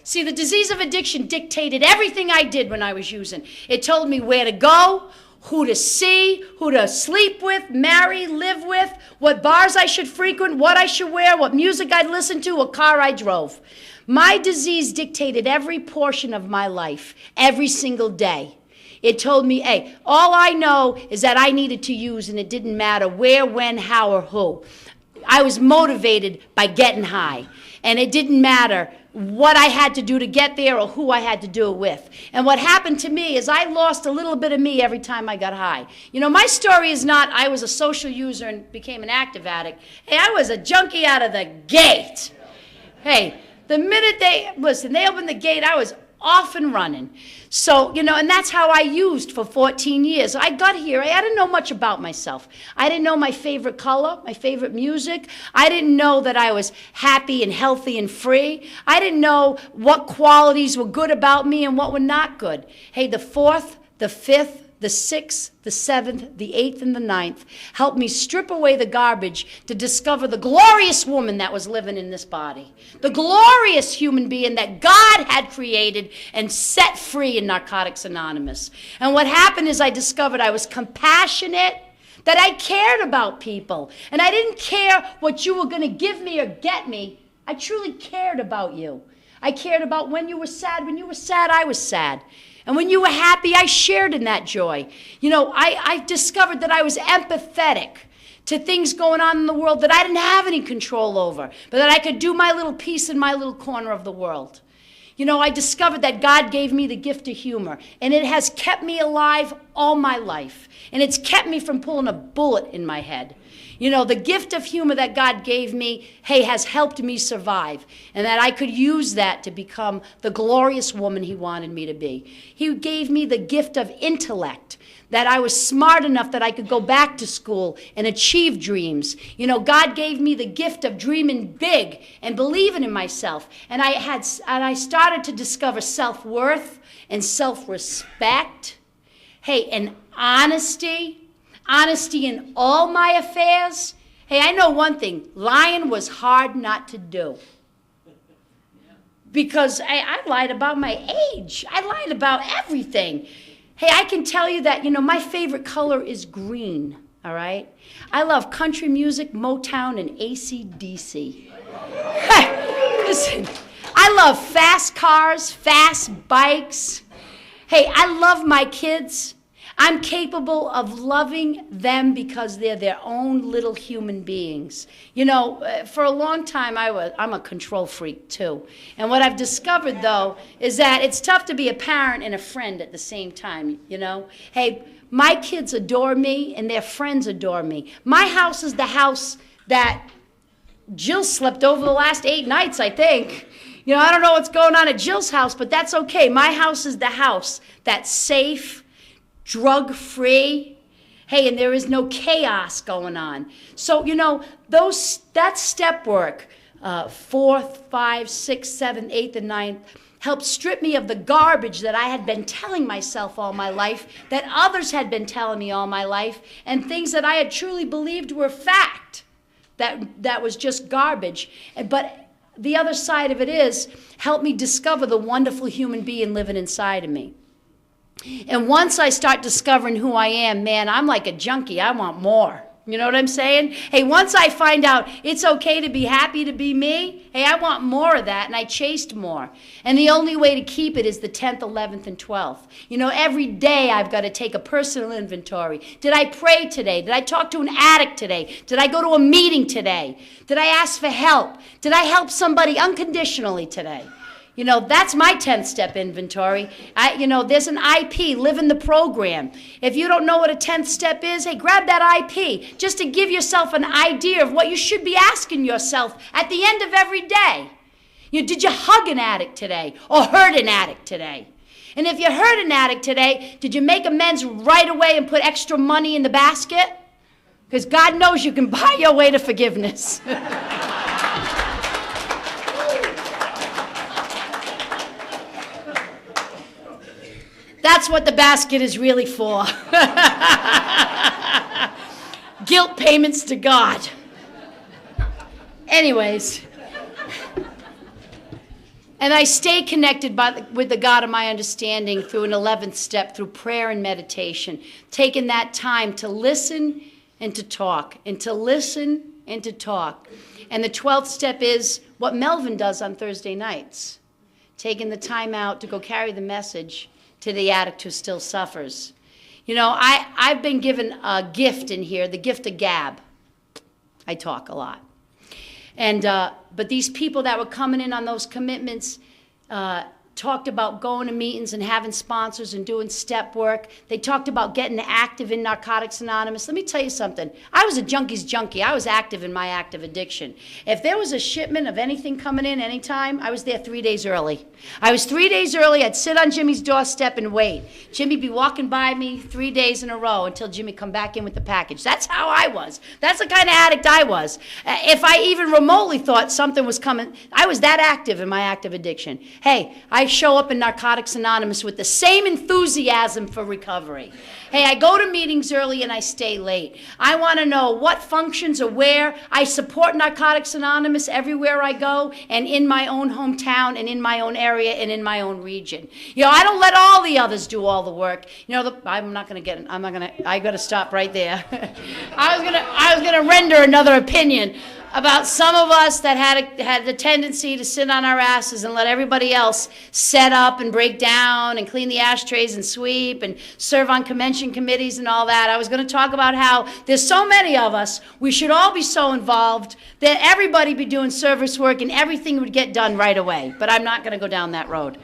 See, the disease of addiction dictated everything I did when I was using. It told me where to go, who to see, who to sleep with, marry, live with, what bars I should frequent, what I should wear, what music I'd listen to, what car I drove. My disease dictated every portion of my life, every single day. It told me, hey, all I know is that I needed to use, and it didn't matter where, when, how, or who. I was motivated by getting high, and it didn't matter what I had to do to get there or who I had to do it with. And what happened to me is I lost a little bit of me every time I got high. You know, my story is not I was a social user and became an active addict. Hey, I was a junkie out of the gate. Hey, the minute they opened the gate, I was off and running. So, you know, and that's how I used for 14 years. I got here, I didn't know much about myself. I didn't know my favorite color, my favorite music. I didn't know that I was happy and healthy and free. I didn't know what qualities were good about me and what were not good. Hey, the 4th, the 5th, the 6th, the 7th, the 8th, and the 9th helped me strip away the garbage to discover the glorious woman that was living in this body. The glorious human being that God had created and set free in Narcotics Anonymous. And what happened is I discovered I was compassionate, that I cared about people. And I didn't care what you were going to give me or get me. I truly cared about you. I cared about when you were sad. When you were sad, I was sad. And when you were happy, I shared in that joy. You know, I discovered that I was empathetic to things going on in the world that I didn't have any control over, but that I could do my little piece in my little corner of the world. You know, I discovered that God gave me the gift of humor, and it has kept me alive all my life. And it's kept me from pulling a bullet in my head. You know, the gift of humor that God gave me, hey, has helped me survive, and that I could use that to become the glorious woman He wanted me to be. He gave me the gift of intellect, that I was smart enough that I could go back to school and achieve dreams. You know, God gave me the gift of dreaming big and believing in myself. And I started to discover self-worth and self-respect. Hey, and honesty in all my affairs. Hey, I know one thing, lying was hard not to do. Because I lied about my age. I lied about everything. Hey, I can tell you that, you know, my favorite color is green, all right? I love country music, Motown, and AC/DC. Hey, listen, I love fast cars, fast bikes. Hey, I love my kids. I'm capable of loving them because they're their own little human beings. You know, for a long time, I'm a control freak too. And what I've discovered, though, is that it's tough to be a parent and a friend at the same time, you know? Hey, my kids adore me and their friends adore me. My house is the house that Jill slept over the last 8 nights, I think. You know, I don't know what's going on at Jill's house, but that's okay. My house is the house that's safe, drug-free. Hey, and there is no chaos going on. So, you know, that step work, 4th, 5th, 6th, 7th, 8th, and 9th, helped strip me of the garbage that I had been telling myself all my life, that others had been telling me all my life, and things that I had truly believed were fact, that was just garbage. But the other side of it is, help me discover the wonderful human being living inside of me. And once I start discovering who I am, man, I'm like a junkie. I want more. You know what I'm saying? Hey, once I find out it's okay to be happy to be me, hey, I want more of that, and I chased more. And the only way to keep it is the 10th, 11th, and 12th. You know, every day I've got to take a personal inventory. Did I pray today? Did I talk to an addict today? Did I go to a meeting today? Did I ask for help? Did I help somebody unconditionally today? You know, that's my 10th step inventory. You know, there's an IP, live in the program. If you don't know what a 10th step is, hey, grab that IP just to give yourself an idea of what you should be asking yourself at the end of every day. You know, did you hug an addict today or hurt an addict today? And if you hurt an addict today, did you make amends right away and put extra money in the basket? Because God knows you can buy your way to forgiveness. That's what the basket is really for. Guilt payments to God. Anyways. And I stay connected with the God of my understanding through an 11th step, through prayer and meditation, taking that time to listen and to talk, and to listen and to talk. And the 12th step is what Melvin does on Thursday nights, taking the time out to go carry the message to the addict who still suffers. You know, I've been given a gift in here, the gift of gab. I talk a lot. And but these people that were coming in on those commitments talked about going to meetings and having sponsors and doing step work. They talked about getting active in Narcotics Anonymous. Let me tell you something. I was a junkie's junkie. I was active in my active addiction. If there was a shipment of anything coming in anytime, I was there 3 days early. I was 3 days early. I'd sit on Jimmy's doorstep and wait. Jimmy'd be walking by me 3 days in a row until Jimmy come back in with the package. That's how I was. That's the kind of addict I was. If I even remotely thought something was coming, I was that active in my active addiction. Hey, I show up in Narcotics Anonymous with the same enthusiasm for recovery. Hey, I go to meetings early and I stay late. I want to know what functions or where. I support Narcotics Anonymous everywhere I go, and in my own hometown and in my own area and in my own region. I don't let all the others do all the work. I got to stop right there. I was going to render another opinion about some of us that had the tendency to sit on our asses and let everybody else set up and break down and clean the ashtrays and sweep and serve on convention committees and all that. I was going to talk about how there's so many of us, we should all be so involved that everybody be doing service work and everything would get done right away. But I'm not going to go down that road.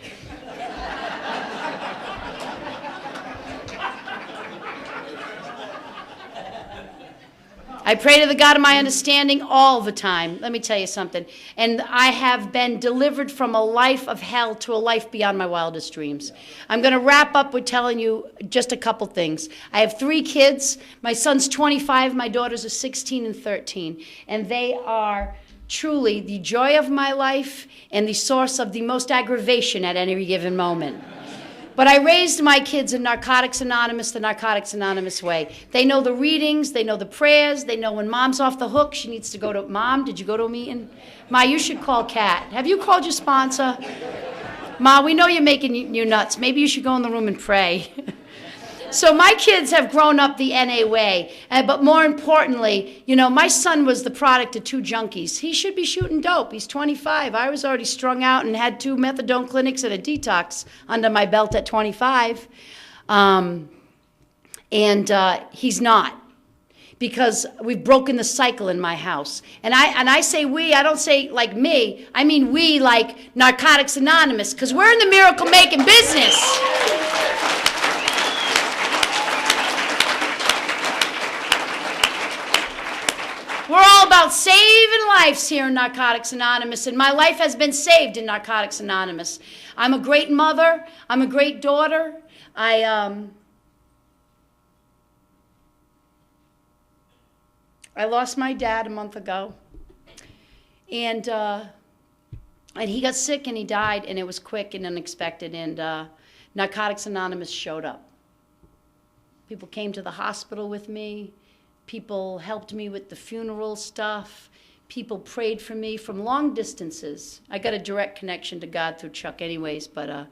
I pray to the God of my understanding all the time. Let me tell you something. And I have been delivered from a life of hell to a life beyond my wildest dreams. I'm going to wrap up with telling you just a couple things. I have 3 kids. My son's 25. My daughters are 16 and 13. And they are truly the joy of my life and the source of the most aggravation at any given moment. But I raised my kids in Narcotics Anonymous, the Narcotics Anonymous way. They know the readings, they know the prayers, they know when Mom's off the hook, she needs to go to, Mom, did you go to a meeting? Ma, you should call Kat. Have you called your sponsor? Ma, we know you're making you nuts. Maybe you should go in the room and pray. So my kids have grown up the NA way, but more importantly, my son was the product of 2 junkies. He should be shooting dope. He's 25. I was already strung out and had 2 methadone clinics and a detox under my belt at 25. He's not, because we've broken the cycle in my house. And I say we, I don't say like me, I mean we like Narcotics Anonymous, because we're in the miracle-making business. We're all about saving lives here in Narcotics Anonymous, and my life has been saved in Narcotics Anonymous. I'm a great mother. I'm a great daughter. I lost my dad a month ago, and he got sick and he died, and it was quick and unexpected, and Narcotics Anonymous showed up. People came to the hospital with me. People helped me with the funeral stuff. People prayed for me from long distances. I got a direct connection to God through Chuck anyways, but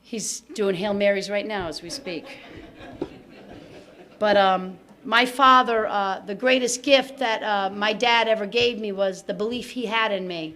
he's doing Hail Marys right now as we speak. But my father, the greatest gift that my dad ever gave me was the belief he had in me.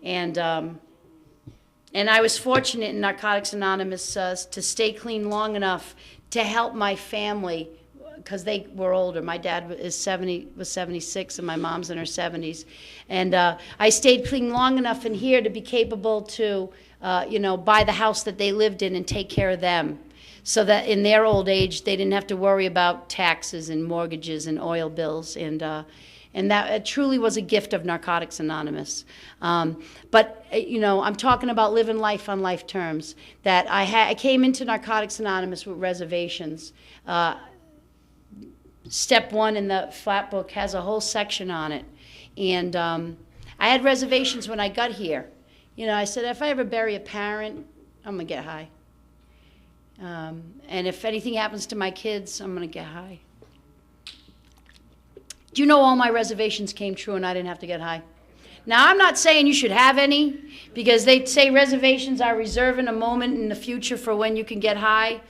And I was fortunate in Narcotics Anonymous to stay clean long enough to help my family, because they were older. My dad was 76, and my mom's in her 70s. And I stayed clean long enough in here to be capable to, buy the house that they lived in and take care of them, so that in their old age, they didn't have to worry about taxes and mortgages and oil bills. And that it truly was a gift of Narcotics Anonymous. But I'm talking about living life on life terms. That I came into Narcotics Anonymous with reservations. Step 1 in the flat book has a whole section on it. And I had reservations when I got here. I said, if I ever bury a parent, I'm going to get high. And if anything happens to my kids, I'm going to get high. Do you know all my reservations came true and I didn't have to get high? Now, I'm not saying you should have any, because they say reservations are reserving a moment in the future for when you can get high.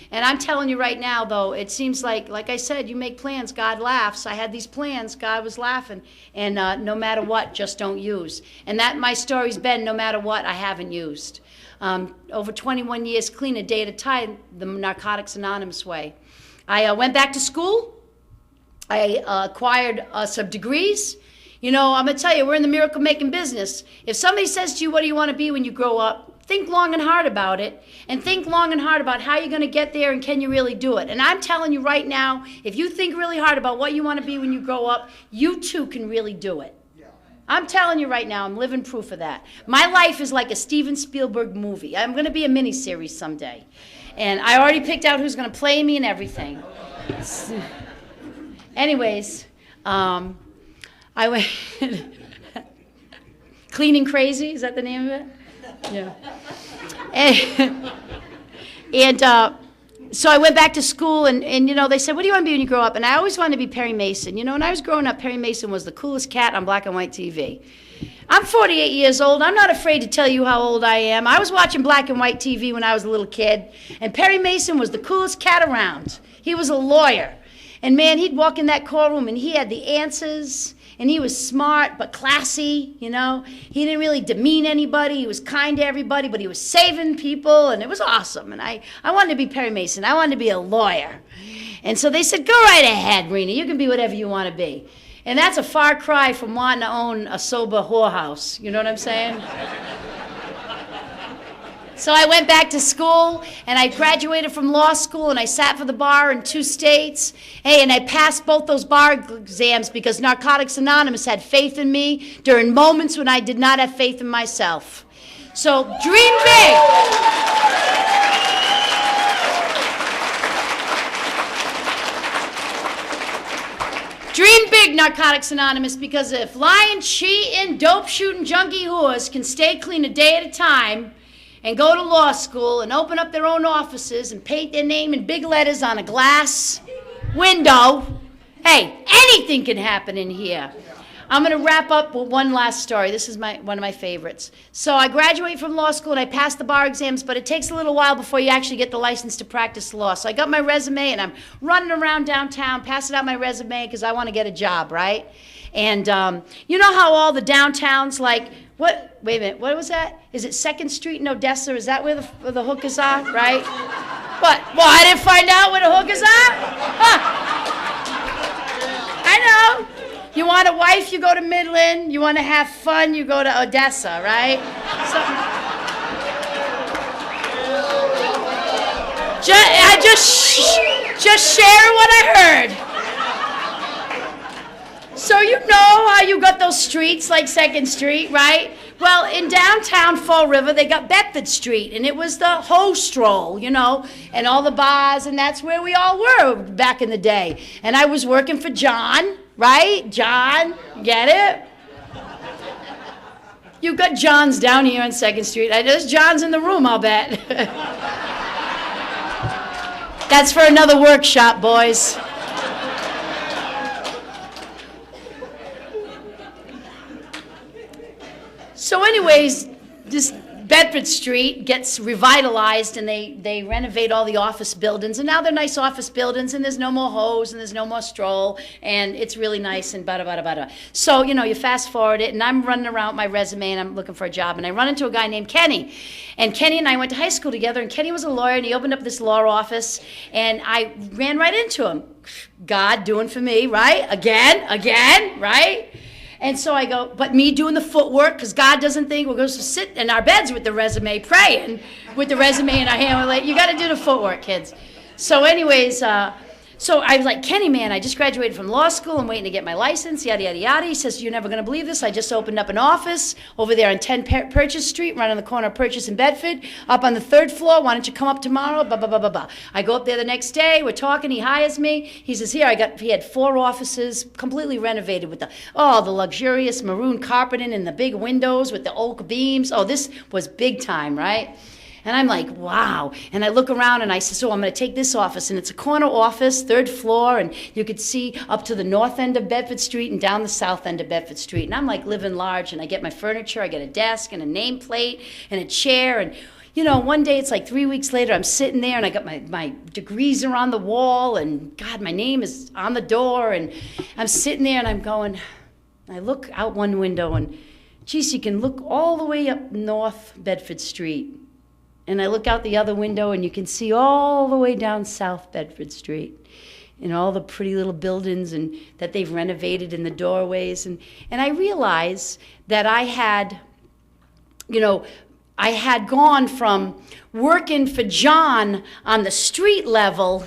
And I'm telling you right now, though, it seems like I said, you make plans, God laughs. I had these plans, God was laughing. And no matter what, just don't use. And that my story's been, no matter what, I haven't used. Over 21 years clean, a day at a time, the Narcotics Anonymous way. I went back to school. I acquired some degrees. I'm going to tell you, we're in the miracle-making business. If somebody says to you, what do you want to be when you grow up? Think long and hard about it, and think long and hard about how you're going to get there and can you really do it. And I'm telling you right now, if you think really hard about what you want to be when you grow up, you too can really do it. I'm telling you right now, I'm living proof of that. My life is like a Steven Spielberg movie. I'm going to be a miniseries someday. And I already picked out who's going to play me and everything. Anyways, I went... Clean and Crazy, is that the name of it? Yeah. And so I went back to school, and they said, what do you want to be when you grow up? And I always wanted to be Perry Mason. When I was growing up, Perry Mason was the coolest cat on black and white TV. I'm 48 years old. I'm not afraid to tell you how old I am. I was watching black and white TV when I was a little kid, and Perry Mason was the coolest cat around. He was a lawyer. And, man, he'd walk in that courtroom, and he had the answers, and he was smart but classy, He didn't really demean anybody. He was kind to everybody, but he was saving people, and it was awesome. And I wanted to be Perry Mason. I wanted to be a lawyer. And so they said, go right ahead, Reene. You can be whatever you want to be. And that's a far cry from wanting to own a sober whorehouse. You know what I'm saying? So I went back to school, and I graduated from law school, and I sat for the bar in 2 states. Hey, and I passed both those bar exams because Narcotics Anonymous had faith in me during moments when I did not have faith in myself. So dream big. Dream big, Narcotics Anonymous, because if lying, cheating, dope shooting, junkie whores can stay clean a day at a time and go to law school and open up their own offices and paint their name in big letters on a glass window, hey, anything can happen in here. I'm going to wrap up with one last story. This is one of my favorites. So I graduated from law school and I passed the bar exams, but it takes a little while before you actually get the license to practice law. So I got my resume and I'm running around downtown, passing out my resume because I want to get a job, right? And you know how all the downtowns, like, wait a minute, what was that? Is it 2nd Street in Odessa? Is that where the hookers are, right? What? Well, I didn't find out where the hookers are? Huh. I know. You want a wife, you go to Midland. You want to have fun, you go to Odessa, right? I just share what I heard. So you know how you got those streets like 2nd Street, right? Well, in downtown Fall River, they got Bedford Street, and it was the hoe stroll, and all the bars, and that's where we all were back in the day. And I was working for John, right? John, get it? You got Johns down here on 2nd Street. There's Johns in the room, I'll bet. That's for another workshop, boys. So anyways, this Bedford Street gets revitalized, and they renovate all the office buildings, and now they're nice office buildings, and there's no more hoes, and there's no more stroll, and it's really nice, and bada, bada, bada. So, you fast forward it, and I'm running around with my resume, and I'm looking for a job, and I run into a guy named Kenny. And Kenny and I went to high school together, and Kenny was a lawyer, and he opened up this law office, and I ran right into him. God doing for me, right? Again, right? And so I go, but me doing the footwork, because God doesn't think we're going to sit in our beds with the resume, praying with the resume in our hand. We're like, you got to do the footwork, kids. So anyways, so I was like, Kenny, man, I just graduated from law school. I'm waiting to get my license, yada, yada, yada. He says, you're never going to believe this. I just opened up an office over there on 10 Purchase Street, right on the corner of Purchase and Bedford, up on the 3rd floor. Why don't you come up tomorrow? Blah, blah, blah, blah, blah. I go up there the next day. We're talking. He hires me. He says, he had 4 offices completely renovated with the luxurious maroon carpeting and the big windows with the oak beams. Oh, this was big time, right? And I'm like, wow. And I look around and I say, so I'm going to take this office. And it's a corner office, 3rd floor. And you could see up to the north end of Bedford Street and down the south end of Bedford Street. And I'm like living large. And I get my furniture. I get a desk and a nameplate and a chair. And, one day it's like 3 weeks later, I'm sitting there and I got my degrees are on the wall. And, God, my name is on the door. And I'm sitting there and I'm going, I look out one window and, geez, you can look all the way up North Bedford Street. And I look out the other window, and you can see all the way down South Bedford Street and all the pretty little buildings and that they've renovated in the doorways. And I realize that I had gone from working for John on the street level,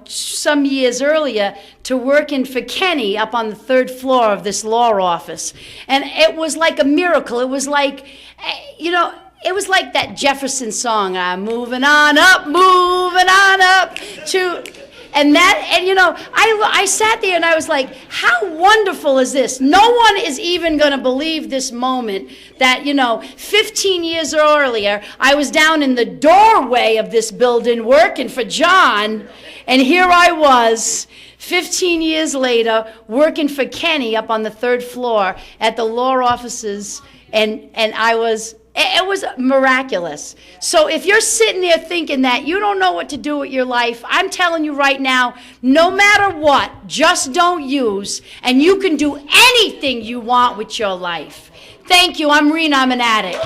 some years earlier, to working for Kenny up on the 3rd floor of this law office. And it was like a miracle. It was like, it was like that Jefferson song, I'm moving on up to, And you know, I sat there and I was like, how wonderful is this? No one is even going to believe this moment that, you know, 15 years earlier, I was down in the doorway of this building working for John, and here I was, 15 years later, working for Kenny up on the 3rd floor at the law offices, and it was miraculous. So if you're sitting there thinking that you don't know what to do with your life, I'm telling you right now, no matter what, just don't use, and you can do anything you want with your life. Thank you. I'm Reene. I'm an addict.